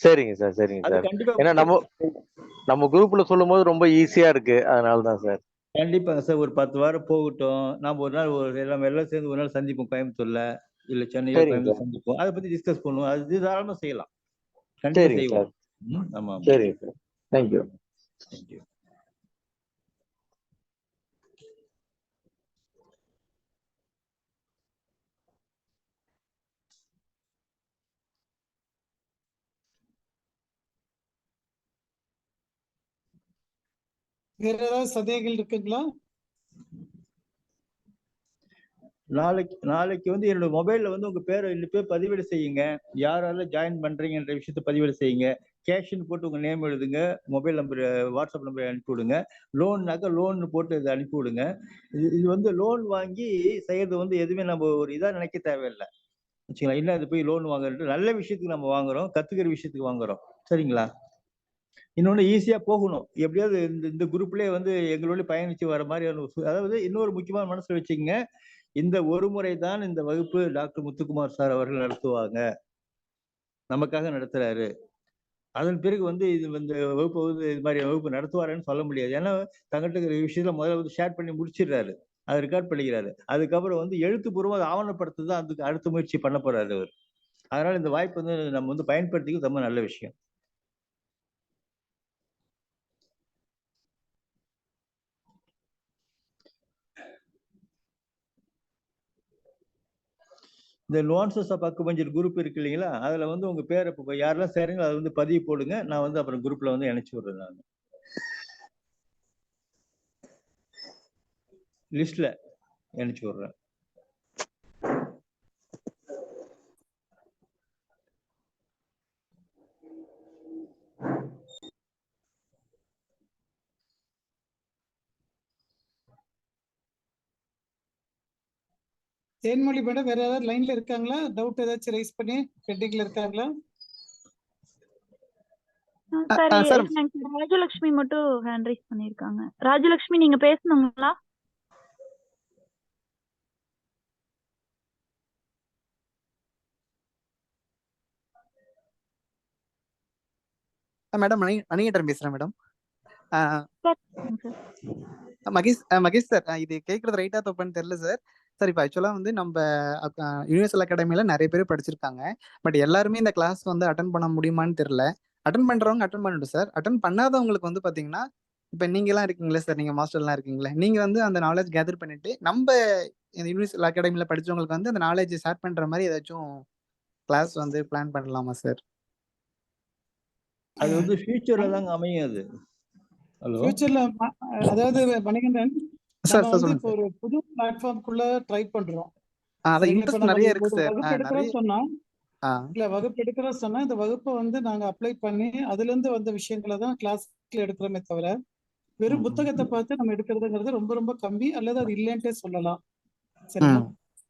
சரிங்க சார். சரிங்க சார். ஏன்னா நம்ம குரூப்ல சொல்லும் போது ரொம்ப ஈஸியா இருக்கு. அதனாலதான் சார். கண்டிப்பாங்க சார். ஒரு 10 வாரம் போகட்டும். நாம ஒரு நாள் எல்லாம் சேர்ந்து ஒரு நாள் சந்திப்போம். கோயம்புத்தூர்ல இல்ல சென்னையில கோயம்புத்தூர் சந்திப்போம். அதை பத்தி டிஸ்கஸ் பண்ணுவோம். அது தாராளமா செய்யலாம். கண்டிப்பா செய்வோம். ஆமா. சரிங்க சார். தேங்க்யூ. தேங்க்யூ. வேற ஏதாவது சந்தேகங்கள் இருக்குங்களா? நாளைக்கு வந்து என்னோட மொபைல்ல வந்து உங்க பேரை 2 பேர் பதிவேடு செய்யுங்க. யாரால ஜாயின் பண்றீங்கன்ற விஷயத்த பதிவேடு செய்யுங்க. கேஷ்ன்னு போட்டு உங்க நேம் எழுதுங்க. மொபைல் நம்பர், வாட்ஸ்அப் நம்பர் அனுப்பி விடுங்க. லோன்னாக்கா லோன் போட்டு இதை அனுப்பி விடுங்க. இது வந்து லோன் வாங்கி செய்யறது வந்து எதுவுமே நம்ம ஒரு இதா நினைக்க தேவையில்லை. வச்சுக்கலாம். இல்லை அது போய் லோன் வாங்குறது நல்ல விஷயத்துக்கு நம்ம வாங்குறோம். கத்துக்கிற விஷயத்துக்கு வாங்குறோம். சரிங்களா? இன்னொன்னு ஈஸியா போகணும். எப்படியாவது இந்த குரூப்லயே வந்து எங்களோட பயணிச்சு வர மாதிரி அதாவது இன்னொரு முக்கியமான மனசுல வச்சுக்கங்க. இந்த ஒரு முறை தான் இந்த வகுப்பு டாக்டர் முத்துக்குமார் சார் அவர்கள் நடத்துவாங்க. நமக்காக நடத்துறாரு. அதன் பிறகு வந்து இது இந்த வகுப்பு வந்து இது மாதிரி வகுப்பு நடத்துவாருன்னு சொல்ல முடியாது. ஏன்னா தங்கிட்ட இருக்கிற விஷயத்துல முதல்ல வந்து ஷேர் பண்ணி முடிச்சிடுறாரு. அதை ரெக்கார்ட் பண்ணிக்கிறாரு. அதுக்கப்புறம் வந்து எழுத்துப்பூர்வம் அதை ஆவணப்படுத்த தான் அதுக்கு அடுத்த முயற்சி பண்ண போறாரு அவர். அதனால இந்த வாய்ப்பு வந்து நம்ம வந்து பயன்படுத்திக்கிறது ரொம்ப நல்ல விஷயம். இந்த நுவான்சஸ் ஆஃப் அக்குபஞ்சர் குரூப் இருக்கு இல்லைங்களா? அதுல வந்து உங்க பேரை இப்போ யாரெல்லாம் சேருங்களோ அதை வந்து பதிவு போடுங்க. நான் வந்து அப்புறம் குரூப்ல வந்து இணைச்சு விடுறேன். நான் லிஸ்ட்ல இணைச்சு விடுறேன். தேன்மொழி மேடம் வேற ஏதாவது லைன்ல இருக்காங்களா? டவுட் ஏதாச்சும் ரைஸ் பண்ணி பெண்டிங்ல இருக்காங்களா? ராஜலட்சுமி மட்டும் ஹேண்ட் ரைஸ் பண்ணிருக்காங்க. ராஜலட்சுமி, நீங்க பேசணுங்களா? மேடம் மணிகண்டன் பேசுறேன் மேடம். மகேஷ் சார், இது கேட்கறது ரைட்டா தப்பான்னு தெரியல சார். சார், இப்போ ஆக்சுவலா வந்து நம்ம யூனிவர்சல் அகாடமில நிறைய பேர் படிச்சிருக்காங்க. பட் எல்லாருமே இந்த கிளாஸ் வந்து அட்டன் பண்ண முடியுமான்னு தெரியல. அட்டன் பண்றவங்க அட்டன் பண்ணிட்டு சார். அட்டன் பண்ணாதவங்களுக்கு வந்து பாத்தீங்கன்னா, இப்ப நீங்க எல்லாம் இருக்கீங்களா சார், நீங்க மாஸ்டர்லாம் இருக்கீங்களா, நீங்க வந்து அந்த நாலேஜ் கேதர் பண்ணிட்டு நம்ம யூனிவர்சல் அகாடமில படிச்சவங்களுக்கு வந்து அந்த நாலேஜ் ஷேர் பண்ற மாதிரி ஏதாச்சும் கிளாஸ் வந்து பிளான் பண்ணலாமா சார்? அது வந்து ஃபியூச்சர்ல தாங்க அமையும். அது ஃபியூச்சர்ல அதாவது மணிகண்டன், நம்ம வந்து இப்போ ஒரு புது பிளாட்ஃபார்ம்க்குள்ள ட்ரை பண்றோம். நிறைய இருக்கு சார். வகுப்பு எடுக்கிறோம் சொன்னா இந்த வகுப்பை வந்து நாங்க அப்ளை பண்ணி அதுல இருந்து வந்த விஷயங்களை தான் கிளாஸ்ல எடுக்கிறோமே தவிர வெறும் புத்தகத்தை பார்த்து நம்ம எடுக்கிறதுங்கிறது ரொம்ப ரொம்ப கம்மி, அல்லது அது இல்லைன்ட்டே சொல்லலாம். சரிங்களா?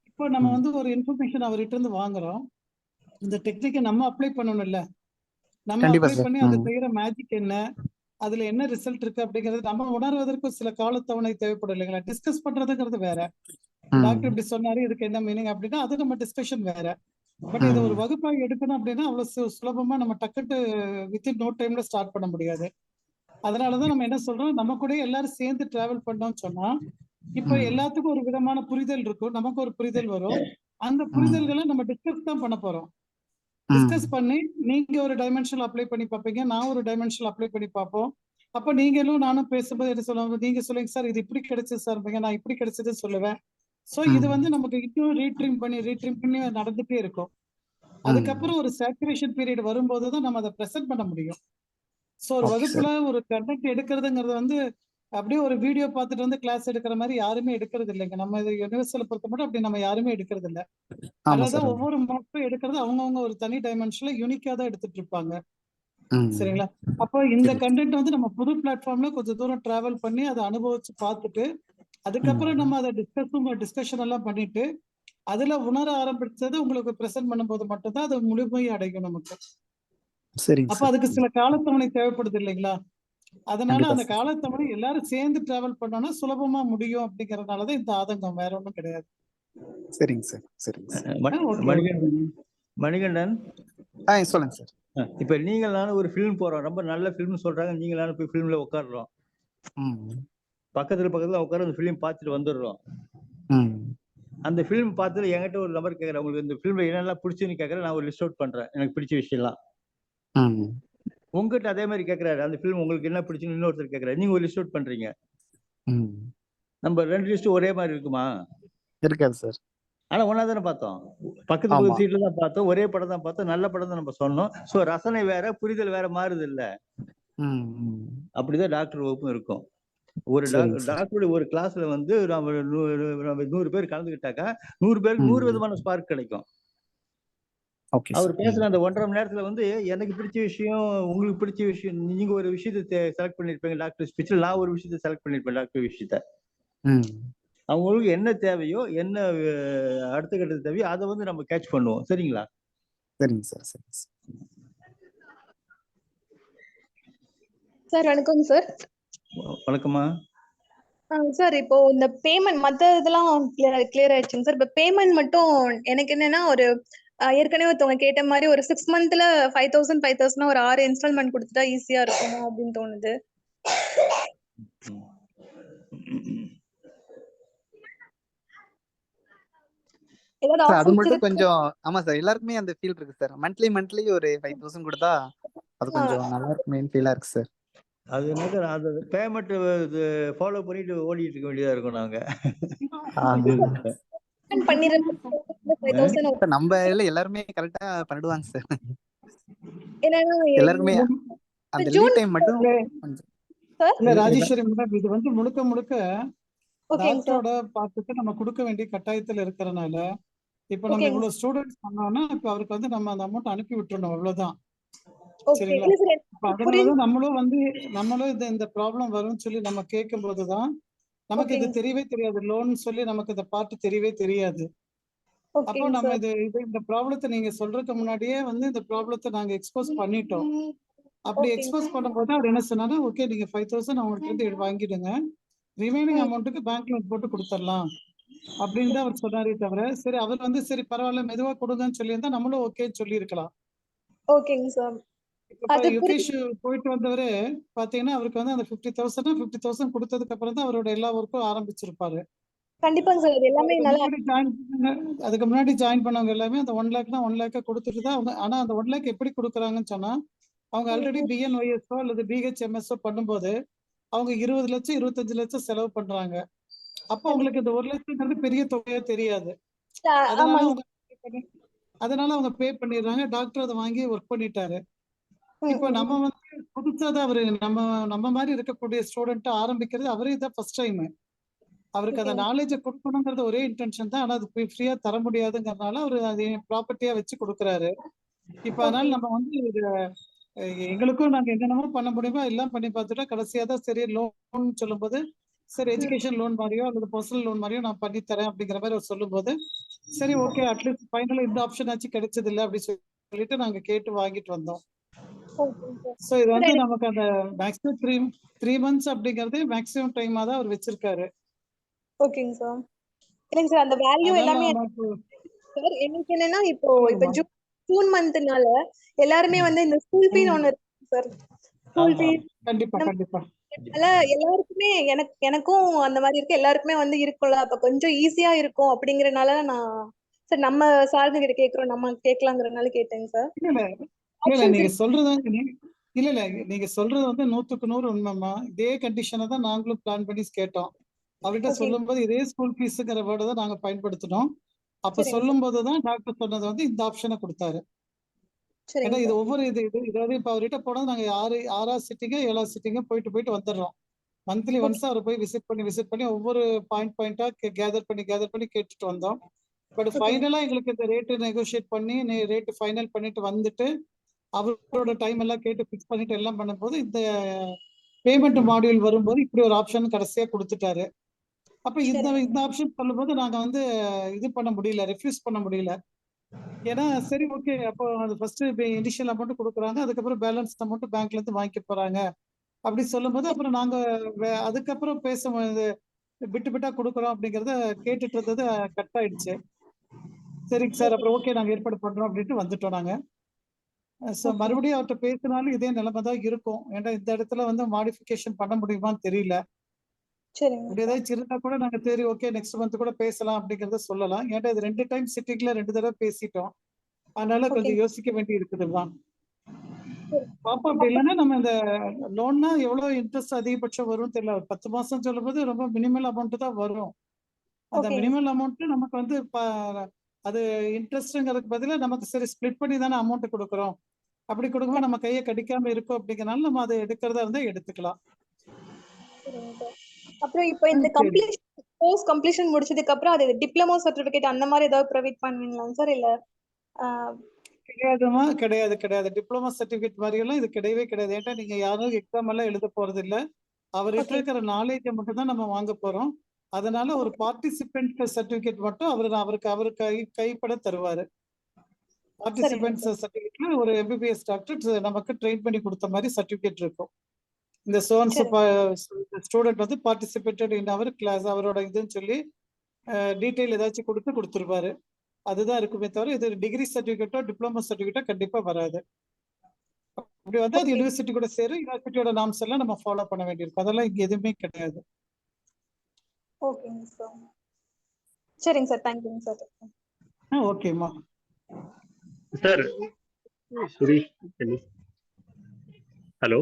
இப்போ நம்ம வந்து ஒரு இன்ஃபர்மேஷன் அவர்கிட்ட இருந்து வாங்குறோம். இந்த டெக்னிக்கை நம்ம அப்ளை பண்ணணும் இல்ல, நம்ம அப்ளை பண்ணி அதை செய்யற மேஜிக் என்ன, அதுல என்ன ரிசல்ட் இருக்கு அப்படிங்கிறது நம்ம உணர்வதற்கு சில காலத்தவணை தேவைப்படும் இல்லைங்களா. டிஸ்கஸ் பண்றதுங்கிறது வேற. டாக்டர் இப்படி சொன்னாரு, இதுக்கு என்ன மீனிங் அப்படின்னா அது நம்ம டிஸ்கஷன் வேற. பட் இதை ஒரு வகுப்பாக எடுக்கணும் அப்படின்னா அவ்வளவு சுலபமா நம்ம டக்குட்டு வித்தின் நோ டைம்ல ஸ்டார்ட் பண்ண முடியாது. அதனாலதான் நம்ம என்ன சொல்றோம், நம்ம கூட எல்லாரும் சேர்ந்து டிராவல் பண்ணோம்னு சொன்னா இப்ப எல்லாத்துக்கும் ஒரு விதமான புரிதல் இருக்கும், நமக்கு ஒரு புரிதல் வரும். அந்த புரிதல்களை நம்ம டிஸ்கஸ் தான் பண்ண போறோம். டிஸ்கஸ் பண்ணி நீங்க ஒரு டைமென்ஷனல் அப்ளை பண்ணி பார்ப்பீங்க, நான் ஒரு டைமென்ஷனல் அப்ளை பண்ணி பார்ப்போம். அப்ப நீங்களும் நானும் பேசும்போது என்ன சொல்லுவாங்க, நீங்க சொல்லுங்க சார் இது இப்படி கிடைச்சது சார், நான் இப்படி கிடைச்சது சொல்லுவேன். சோ இது வந்து நமக்கு இன்னும் ரீட்ரிம் பண்ணி நடந்துட்டே இருக்கும். அதுக்கப்புறம் ஒரு சேச்சுரேஷன் பீரியட் வரும்போதுதான் நம்ம அதை பிரசன்ட் பண்ண முடியும். சோ ஒரு வகுப்புல ஒரு கண்டென்ட் எடுக்கிறதுங்கிறது வந்து அப்படியே ஒரு வீடியோ பார்த்துட்டு வந்து கிளாஸ் எடுக்கிற மாதிரி யாருமே எடுக்கிறது இல்லைங்க. நம்ம இது யூனிவர்சல் பொறுத்த மட்டும் அப்படி நம்ம யாருமே எடுக்கிறது இல்லை. அதாவது ஒவ்வொரு மார்க்கும் எடுக்கிறது அவங்கவுங்க ஒரு தனி டைமென்ஷன்ல யூனிக்கா தான் எடுத்துட்டு இருப்பாங்க. சரிங்களா. அப்போ இந்த கண்டென்ட் வந்து நம்ம புது பிளாட்ஃபார்ம்ல கொஞ்சம் தூரம் டிராவல் பண்ணி அதை அனுபவிச்சு பார்த்துட்டு அதுக்கப்புறம் நம்ம அதை டிஸ்கஷன் எல்லாம் பண்ணிட்டு அதுல உணர ஆரம்பிச்சது உங்களுக்கு பிரசன்ட் பண்ணும்போது மட்டும்தான் அது முழுமையை அடையும் நமக்கு. அப்ப அதுக்கு சில காலத்தவணை தேவைப்படுது இல்லைங்களா. அதனால அந்த காலத்தவணை எல்லாரும் சேர்ந்து டிராவல் பண்ணோம்னா சுலபமா முடியும் அப்படிங்கறதுனாலதான் இந்த ஆதங்கம், வேற ஒண்ணும் கிடையாது. சரிங்க சார், சரிங்க சார். மணிகண்டன் சொல்லுங்க சார். இப்ப நீங்க நானும் ஒரு ஃபிலிம் போறோம், ரொம்ப நல்ல ஃபிலிம் சொல்றாங்க, நீங்க நானும் போய் ஃபிலிம்ல உட்காடுறோம், பக்கத்துல உட்கார அந்த ஃபிலிம் பார்த்துட்டு வந்துடுறோம். அந்த ஃபிலிம் பார்த்துட்டு என்கிட்ட ஒரு நம்பர் கேட்கறேன், உங்களுக்கு இந்த ஃபிலிம்ல என்னெல்லாம் பிடிச்சுன்னு கேட்கறேன், நான் ஒரு லிஸ்ட் அவுட் பண்றேன் எனக்கு பிடிச்ச விஷயம்லாம். உங்ககிட்ட அதே மாதிரி கேட்கறாரு, அந்த ஃபிலிம் உங்களுக்கு என்ன பிடிச்சுன்னு இன்னொருத்தர் கேட்கறாரு, நீங்க ஒரு லிஸ்ட் அவுட் பண்றீங்க. நம்ம 2 லிஸ்ட் ஒரே மாதிரி இருக்குமா? இருக்காது சார். ஆனா ஒன்னா தானே பார்த்தோம், பக்கத்து சீட்ல தான் பார்த்தோம், ஒரே படம் தான் பார்த்தோம், நல்ல படம் தான் நம்ம சொன்னோம். சோ ரசனை வேற, புரிதல் வேற மாறுது இல்ல. அப்படிதான் டாக்டர் வகுப்பும் இருக்கும். ஒரு டாக்டருடைய ஒரு கிளாஸ்ல வந்து நம்ம 100 பேர் கலந்துக்கிட்டாக்கா 100 பேருக்கு 100 விதமான ஸ்பார்க் கிடைக்கும். அவர் பேசுற அந்த 1.5 மணி நேரத்துல வந்து எனக்கு பிடிச்ச விஷயம், உங்களுக்கு பிடிச்ச விஷயம், நீங்க ஒரு விஷயத்தை செலக்ட் பண்ணிருப்பீங்க டாக்டர் ஸ்பீச்ல, நான் ஒரு விஷயத்தை செலக்ட் பண்ணிருப்பேன் டாக்டர் விஷயத்த. அவங்களுக்கு என்ன தேவையோ, என்ன அடுத்த கட்டத்து தேவையோ அதை வந்து நம்ம கேட்ச் பண்ணுவோம். சரிங்களா? சரிங்க சார், சரிங்க சார். சார் வணக்கம் சார். வணக்கம்மா. சார் இப்போ இந்த பேமெண்ட் மத்த இதெல்லாம் கிளியர் ஆயிடுச்சுங்க சார். இப்ப பேமெண்ட் மட்டும் எனக்கு என்னன்னா, ஒரு ஏற்கனவே ஒருத்தவங்க கேட்ட மாதிரி ஒரு 6 மந்த்ல 5,000 ஒரு 6 இன்ஸ்டால்மெண்ட் கொடுத்துட்டா ஈஸியா இருக்குமோ அப்படின்னு தோணுது. அது மட்டும் கொஞ்சம் ஆமா சார், எல்லாருக்குமே அந்த ஃபீல் இருக்கு சார். மந்த்லி ஒரு 5,000 கொடுத்தா அது கொஞ்சம் நல்லா இருக்குமேன்னு ஃபீலா இருக்கு சார். அது என்னது, அந்த பேமெண்ட் ஃபாலோ பண்ணிட்டு ஓடிட்டு இருக்க வேண்டியதா இருக்கும். நாங்க நம்ம எல்லாருமே கரெக்டா பண்ணிடுவாங்க சார். எல்லாருமே அந்த லீட் டைம் மட்டும் ராஜேஸ்வரி மேடம், இது வந்து முழுக்க டாக்டரோட பார்த்துட்டு நம்ம கொடுக்க வேண்டிய கட்டாயத்துல இருக்கிறனால இப்ப நம்ம இவ்வளவு ஸ்டூடெண்ட்ஸ் பண்ணோம்னா இப்ப அவருக்கு வந்து நம்ம அந்த அமௌண்ட் அனுப்பி விட்டுறணும், அவ்வளவுதான். சரிங்களா. அதனாலதான் நம்மளும் இந்த ப்ராப்ளம் வரும்னு சொல்லி நம்ம கேட்கும் போதுதான் நமக்கு இது தெரியவே தெரியாது, லோன் சொல்லி நமக்கு இந்த பார்ட் தெரியவே தெரியாது. அப்போ நம்ம இந்த ப்ராப்ளத்தை நீங்க சொல்றதுக்கு முன்னாடியே வந்து இந்த ப்ராப்ளத்தை நாங்க எக்ஸ்போஸ் பண்ணிட்டோம். அப்படி எக்ஸ்போஸ் பண்ணும்போது அவர் என்ன சொன்னாரு, ஓகே நீங்க 5,000 அவங்களுக்கு இருந்து வாங்கிடுங்க, ரிமைனிங் அமௌண்ட்டுக்கு பேங்க் லோன் போட்டு கொடுத்துடலாம் அப்படின்னு தான் அவர் சொன்னாரே தவிர, சரி அவர் வந்து சரி பரவாயில்ல மெதுவா கொடுங்கன்னு சொல்லியிருந்தா நம்மளும் ஓகேன்னு சொல்லி இருக்கலாம். ஓகேங்க சார். யுகேஷ் போயிட்டு வந்தவரு பாத்தீங்கன்னா அவருக்கு வந்து அந்த 50,000 கொடுத்ததுக்கு அப்புறம் தான் அவரோட எல்லா ஒர்க்கும் ஆரம்பிச்சிருப்பாரு. கண்டிப்பாங்க சார். அது எல்லாமே நல்லா அதுக்கு முன்னாடி ஜாயின் பண்ணவங்க எல்லாமே அந்த 1 lakh 1 lakh கொடுத்துட்டு தான் அவங்க. ஆனா அந்த 1 lakh எப்படி கொடுக்குறாங்கன்னு சொன்னா, அவங்க ஆல்ரெடி BNYSஓ அல்லது BHMSஓ பண்ணும்போது அவங்க 20 லட்சம் 25 லட்சம் செலவு பண்றாங்க. அப்ப அவங்களுக்கு இந்த 1 லட்சம்ங்கிறது பெரிய தொகையா தெரியாது. அதனால அவங்க பே பண்ணிடுறாங்க. டாக்டர் அதை வாங்கி ஒர்க் பண்ணிட்டாரு. இப்போ நம்ம வந்து புதுசா தான் அவரு நம்ம மாதிரி இருக்கக்கூடிய ஸ்டூடெண்ட் ஆரம்பிக்கிறது அவரே தான் ஃபர்ஸ்ட் டைம். அவருக்கு அந்த நாலேஜை கொடுக்கணுங்கிறது ஒரே இன்டென்ஷன் தான். ஆனா அது ஃப்ரீயா தர முடியாதுங்கிறதுனால அவரு அதை ப்ராப்பர்ட்டியா வச்சு கொடுக்குறாரு. இப்ப அதனால நம்ம வந்து எங்களுக்கும் நாங்க என்னென்னமோ பண்ண முடியுமோ எல்லாம் பண்ணி பார்த்துட்டா கடைசியா தான் சரி லோன் சொல்லும் போது, சரி எஜுகேஷன் லோன் மாதிரியோ அல்லது பர்சனல் லோன் மாதிரியோ நான் பண்ணி தரேன் அப்படிங்கிற மாதிரி அவர் சொல்லும் போது, சரி ஓகே அட்லீஸ்ட் ஃபைனலா இந்த ஆப்ஷன் ஆச்சு கிடைச்சது இல்லை அப்படின்னு சொல்லிட்டு நாங்க கேட்டு வாங்கிட்டு வந்தோம். ஓகேங்க சார். சோ இது சார் வந்து எனக்கு நமக்கு அந்த மேக்ஸிமம் 3 months அப்படிங்கறது மேக்ஸிமம் டைமா தான் அவர் வச்சிருக்காரு. ஓகேங்க சார். இல்லைங்க சார், அந்த வேல்யூ அதனால எல்லாமே நமக்கு சார் எனக்கு என்னன்னா இப்போ சொல்லுங்கம்மா. ஜூன் மந்த்னால எல்லாருமே வந்து இந்த ஸ்கூல் ஃபீஸ் ஒண்ணு இருக்கு சார். ஸ்கூல் ஆமா ஃபீஸ் கண்டிப்பா கண்டிப்பா எல்லாருக்குமே எனக்கும் அந்த மாதிரி இருக்கு, எல்லாருக்குமே வந்து இருக்கும்ல, அப்ப கொஞ்சம் ஈஸியா இருக்கும் அப்படிங்கறதுனால நான் சார் நம்ம சார்ந்து கிட்ட கேக்குறோம், நம்ம கேட்கலாங்கிறதுனால கேட்டேங்க சார். இல்ல இல்ல இல்ல இல்ல நீங்க சொல்றது இல்ல இல்ல நீங்க சொல்றது வந்து 100க்கு 100 உண்மைமா. இதே கண்டிஷனை தான் நாங்களும் பிளான் பண்ணி கேட்டோம். அவர்கிட்ட ஓகே சொல்லும் போது இதே ஸ்கூல் ஃபீஸுங்கிற வேர்டை தான் நாங்க பயன்படுத்தினோம். அப்ப சரிங்க சொல்லும் போதுதான் டாக்டர் சொன்னது வந்து இந்த ஆப்ஷனை கொடுத்தாரு. சரிங்க ஏன்னா இது சார். ஒவ்வொரு இதாவது இப்ப அவர்கிட்ட போனது நாங்க 6 சிட்டிங்க 7 சிட்டிங்க போயிட்டு வந்துடுறோம். மந்த்லி ஒன்ஸ் அவர் போய் விசிட் பண்ணி ஒவ்வொரு பாயிண்டா கேதர் பண்ணி கேட்டுட்டு வந்தோம். பட் ஃபைனலா எங்களுக்கு இந்த ரேட்டு நெகோஷியேட் பண்ணி ரேட்டு ஃபைனல் பண்ணிட்டு வந்துட்டு அவரோட டைம் எல்லாம் கேட்டு ஃபிக்ஸ் பண்ணிட்டு எல்லாம் பண்ணும்போது இந்த பேமெண்ட் மாடியூல் வரும்போது இப்படி ஒரு ஆப்ஷன் கடைசியா கொடுத்துட்டாரு. அப்ப இந்த ஆப்ஷன் சொல்லும்போது நாங்க வந்து இது பண்ண முடியல, ரெஃப்யூஸ் பண்ண முடியல. ஏன்னா சரி ஓகே, அப்போ அது ஃபர்ஸ்ட் இனிஷியல் அமௌண்ட் கொடுக்குறாங்க, அதுக்கப்புறம் பேலன்ஸ் அமௌண்ட் பேங்க்ல இருந்து வாங்கிக்க போறாங்க அப்படி சொல்லும்போது அப்புறம் நாங்க அதுக்கப்புறம் பேசும்போது விட்டா கொடுக்குறோம் அப்படிங்கறத கேட்டுட்டு இருந்தது கட் ஆயிடுச்சு. சரிங்க சார், அப்புறம் ஓகே நாங்க ஏற்பாடு பண்றோம் அப்படின்ட்டு வந்துட்டோம் நாங்க. மறுபடியும் அவர்கிட்ட பேசினாலும் இதே நிலைமை தான் இருக்கும். ஏன்னா இந்த இடத்துல வந்து மாடிஃபிகேஷன் பண்ண முடியுமான்னு தெரியல. அப்படி ஏதாச்சும் இருந்தா கூட நாங்க சரி ஓகே நெக்ஸ்ட் மந்த் கூட பேசலாம் அப்படிங்கறத சொல்லலாம். ஏன்னா இது 2 டைம் சிட்டிங்ல 2 தடவை பேசிட்டோம். அதனால கொஞ்சம் யோசிக்க வேண்டி இருக்குதுதான். பாப்பா அப்படி இல்லைன்னா நம்ம இந்த லோன்னா எவ்வளவு இன்ட்ரெஸ்ட் அதிகபட்சம் வரும் தெரியல. 10 மாசம் சொல்லும் போது ரொம்ப மினிமல் அமௌண்ட் தான் வரும். அந்த மினிமல் அமௌண்ட் நமக்கு வந்து அது இன்ட்ரெஸ்ட்ங்கிறதுக்கு பதிலா நமக்கு சரி ஸ்பிளிட் பண்ணி தானே அமௌண்ட் கொடுக்குறோம். அப்படி கொடுக்கும்போது நம்ம கையை கடிக்காம இருக்கும் அப்படிங்கறனால நம்ம அதை எடுக்கிறதா இருந்தா எடுத்துக்கலாம். அப்புறம் இப்போ இந்த கோர்ஸ் கம்ப்ளீஷன் முடிச்சதுக்கு அப்புறம் அது டிப்ளமோ சர்டிபிகேட் அந்த மாதிரி ஏதாவது ப்ரொவைட் பண்ணுவீங்களா சார்? இல்ல கிடையாதுமா, கிடையாது. டிப்ளமா சர்டிபிகேட் மாதிரி எல்லாம் இது கிடையவே கிடையாது. ஏன்னா நீங்க யாரும் எக்ஸாம் எல்லாம் எழுத போறது இல்ல. அவர்கிட்ட இருக்கிற நாலேஜை மட்டும் தான் நம்ம வாங்க போறோம். அதனால ஒரு பார்ட்டிசிபென்ட் சர்டிபிகேட் மட்டும் அவருக்கு கைப்பட தருவாரு. பார்ட்டிசிபென்ட் சர்டிபிகேட்ல ஒரு எம்பிபிஎஸ் டாக்டர் நமக்கு ட்ரெயின் பண்ணி கொடுத்த மாதிரி சர்டிபிகேட் இருக்கும். இந்த ஸ்டூடெண்ட் வந்து பார்ட்டிசிபேட்டட் இன் அவர் கிளாஸ் அவரோட இதுன்னு சொல்லி டீட்டெயில் ஏதாச்சும் கொடுத்துருப்பாரு. அதுதான் இருக்குமே தவிர இது டிகிரி சர்டிபிகேட்டோ டிப்ளமோ சர்டிபிகேட்டோ கண்டிப்பா வராது. அப்படி வந்து அது யூனிவர்சிட்டி கூட சேரும். யூனிவர்சிட்டியோட நாம்ஸ் எல்லாம் நம்ம ஃபாலோ பண்ண வேண்டியிருக்கும். அதெல்லாம் இங்க எதுவுமே கிடையாது. ஓகேங்க சார். சரிங்க சார், தேங்க்யூங்க சார். ஓகேம்மா. சார் சுரேஷ், ஹலோ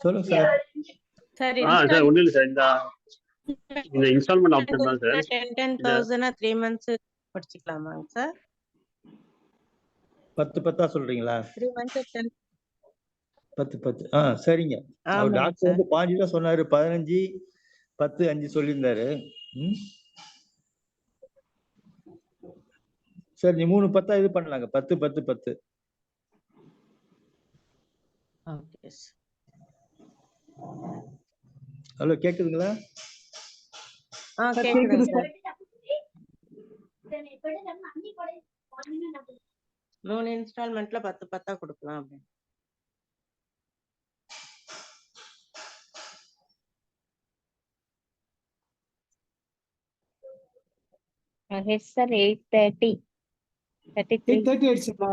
சொல்லுங்க சார். சார் ஒன்றும் இல்லை சார், இந்த இன்ஸ்டால்மெண்ட் ஆப்ஷன் தான் சார். 10,000 3 months படிச்சுக்கலாமாங்க சார்? 10 சொல்றீங்களா? 3 months 10 சரிங்க. அவர் டாக்டர் வந்து 5 தான் சொன்னாரு, 15 10 5 சொல்லியிருந்தாரு. சரி நீ 3 10 இது பண்ணலாங்க. 10 10 10. Okay sir. ஹலோ கேக்குதுங்களா? கேக்குதுங்க சார். 3 இன்ஸ்டால்மெண்ட்ல 10 10 கொடுக்கலாம் அப்படின்னு. மகேஷ் சார் 8:30 8:30 ஆயிடுச்சுங்களா?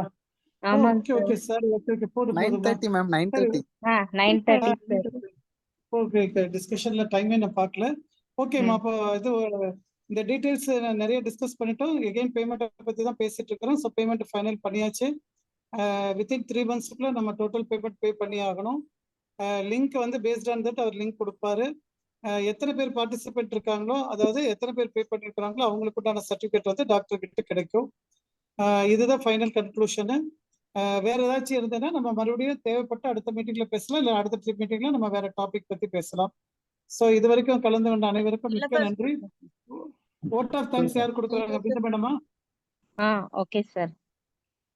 ஆமாங்க ஓகே சார். ஓகே போடு 9:30 மேம். 9:30 9:30 ஓகே. டிஸ்கஷன்ல டைமே நான் பார்க்கல. ஓகேம்மா, அப்போ இது இந்த டீடைல்ஸ் நிறைய டிஸ்கஸ் பண்ணிட்டோம். எகைன் பேமெண்ட் பத்தி தான் பேசிட்டு இருக்கிறோம். ஸோ பேமெண்ட் ஃபைனல் பண்ணியாச்சு. வித்தின் 3 monthsக்குள்ள நம்ம டோட்டல் பேமெண்ட் பே பண்ணி ஆகணும். லிங்க் வந்து பேஸ்ட் ஆன் தட் அவர் லிங்க் கொடுப்பாரு. எத்தனை பேர் பார்ட்டிசிபென்ட் இருக்காங்களோ, அதாவது எத்தனை பேர் பே பண்ணிருக்காங்களோ அவங்களுக்கு உண்டான சர்டிபிகேட் வந்து டாக்டர் கிட்ட கிடைக்கும். இதுதான் ஃபைனல் கன்க்ளூஷனு. வேற ஏதாச்சும் இருந்ததுன்னா நம்ம மறுபடியும் தேவைப்பட்ட அடுத்த மீட்டிங்ல பேசலாம், இல்லை அடுத்த மீட்டிங்ல நம்ம வேற டாபிக் பத்தி பேசலாம். ஸோ இது வரைக்கும் கலந்து கொண்ட அனைவருக்கும் மிக்க நன்றி. ஓட் ஆஃப் தேங்க்ஸ் யார் கொடுக்குறாங்க? பிந்த மேடமா? Okay sir.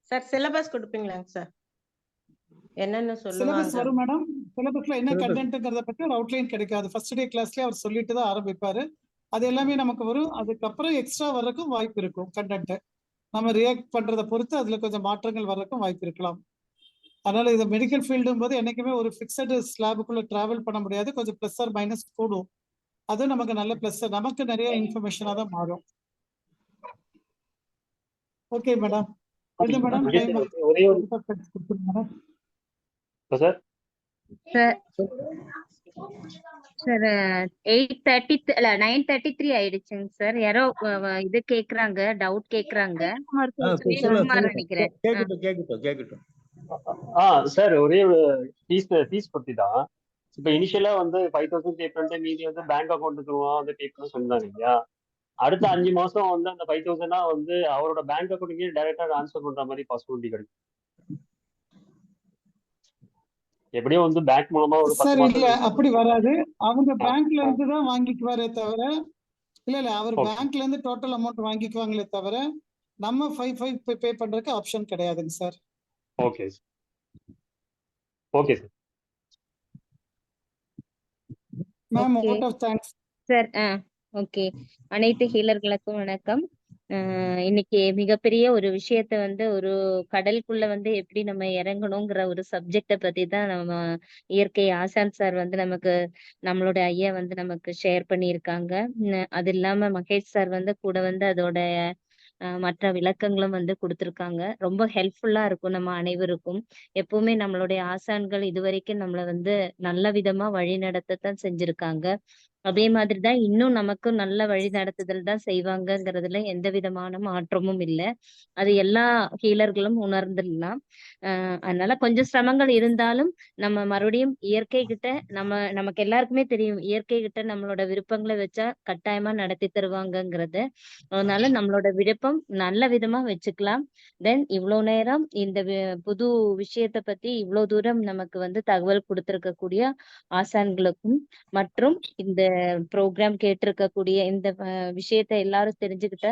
சார் சிலபஸ் கொடுப்பீங்களாங்க சார்? என்னன்னு சொல்லுவாங்க? சிலபஸ் வரும் மேடம். சிலபஸ்ல என்ன கண்டென்ட்ங்கிறத பத்தி ஒரு அவுட்லைன் கிடைக்காது. ஃபர்ஸ்ட் டே கிளாஸ்லயே அவர் சொல்லிட்டு தான் ஆரம்பிப்பாரு. அது எல்லாமே நமக்கு வரும். அதுக்கப்புறம் எக்ஸ்ட்ரா வர்றதுக்கும் வாய்ப்பு இருக்கும். கண்டென்ட் நம்ம ரியாக்ட் பண்றதை பொறுத்து அதுல கொஞ்சம் மாற்றங்கள் வர்றதுக்கும் வாய்ப்பு இருக்கலாம். அதனால இது மெடிக்கல் ஃபீல்டும் போது என்னைக்குமே ஒரு ஃபிக்ஸடு ஸ்லாபுக்குள்ள டிராவல் பண்ண முடியாது. கொஞ்சம் பிளஸ் ஆர் மைனஸ் கூடும். அது நமக்கு நல்ல பிளஸ், நமக்கு நிறைய இன்ஃபர்மேஷனா தான் மாறும். Okay madam. இது மேடம் டைம் ஒரே ஒரு மேடம். சார் சார் சார் 8:30 இல்ல 9:33 ஆயிடுச்சுங்க சார். யாரோ இது கேக்குறாங்க, டவுட் கேக்குறாங்க. சுகுமார் நினைக்கிறேன். கேக்கட்டும். சார் ஒரே ஃபீஸ் பத்தி தான். இப்போ இனிஷியலா வந்து 5,000 பே பண்ணிட்டு மீதி வந்து பேங்க் அக்கௌண்ட்டுக்கு வந்து பே பண்ண சொன்னாங்க இல்லையா? அடுத்த 5 மாசம் வந்து அந்த 5,000 வந்து அவரோட பேங்க் அக்கௌண்ட்டுக்கே டைரக்டா ட்ரான்ஸ்ஃபர் பண்ற மாதிரி பாசிபிலிட்டி கிடைக்கும். எப்படியும் வந்து பேங்க் மூலமா ஒரு 10 சார் மாசம் இல்ல அப்படி வராது. அவங்க பேங்க்ல இருந்து தான் வாங்கிக்குவாரே தவிர, இல்ல அவர் பேங்க்ல இருந்து டோட்டல் அமௌண்ட் வாங்கிக்குவாங்களே தவிர நம்ம 5 பே பண்றதுக்கு ஆப்ஷன் கிடையாதுங்க sir. Okay okay sir. Ma'am what of thanks sir. Okay. அனைத்து ஹீலர்களுக்கும் வணக்கம். இன்னைக்கு மிகப்பெரிய ஒரு விஷயத்த வந்து ஒரு கடலுக்குள்ள வந்து எப்படி நம்ம இறங்கணுங்கிற ஒரு சப்ஜெக்ட பத்தி தான் நம்ம இயற்கை ஆசான் சார் வந்து நமக்கு நம்மளோட ஐயா வந்து நமக்கு ஷேர் பண்ணியிருக்காங்க. அது இல்லாம மகேஷ் சார் வந்து கூட வந்து அதோட மற்ற விளக்கங்களும் வந்து கொடுத்திருக்காங்க. ரொம்ப ஹெல்ப்ஃபுல்லா இருக்கும் நம்ம அனைவருக்கும். எப்பவுமே நம்மளுடைய ஆசான்கள் இதுவரைக்கும் நம்மளை வந்து நல்ல விதமா வழி நடத்தத்தான் செஞ்சிருக்காங்க. அதே மாதிரிதான் இன்னும் நமக்கு நல்ல வழி நடத்துதல் தான் செய்வாங்கங்கிறதுல எந்த விதமான மாற்றமும் இல்லை. அது எல்லா ஹீலர்களும் உணர்ந்துடலாம். அதனால கொஞ்சம் சிரமங்கள் இருந்தாலும் நம்ம மறுபடியும் இயற்கை கிட்ட நமக்கு எல்லாருக்குமே தெரியும் இயற்கை கிட்ட நம்மளோட விருப்பங்களை வச்சா கட்டாயமா நடத்தி தருவாங்கங்கிறது. அதனால நம்மளோட விருப்பம் நல்ல விதமா வச்சுக்கலாம். தென் இவ்வளவு நேரம் இந்த புது விஷயத்த பத்தி இவ்வளவு தூரம் நமக்கு வந்து தகவல் கொடுத்திருக்கக்கூடிய ஆசான்களுக்கும் மற்றும் இந்த ப்ரோக்ராம் கேட்டிருக்கக்கூடிய இந்த விஷயத்த எல்லாரும் தெரிஞ்சுக்கிட்ட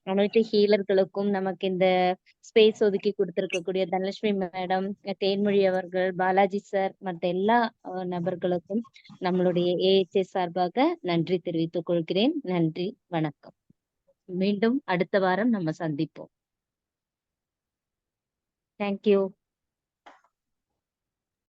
அனைத்து ஹீலர்களுக்கும், நமக்கு இந்த ஸ்பேஸ் ஒதுக்கி கொடுத்திருக்கக்கூடிய தனலட்சுமி மேடம், தேன்மொழி அவர்கள், பாலாஜி சார், மற்ற எல்லா நபர்களுக்கும் நம்மளுடைய AHS சார்பாக நன்றி தெரிவித்துக் கொள்கிறேன். நன்றி, வணக்கம். மீண்டும் அடுத்த வாரம் நம்ம சந்திப்போம். தேங்க்யூ.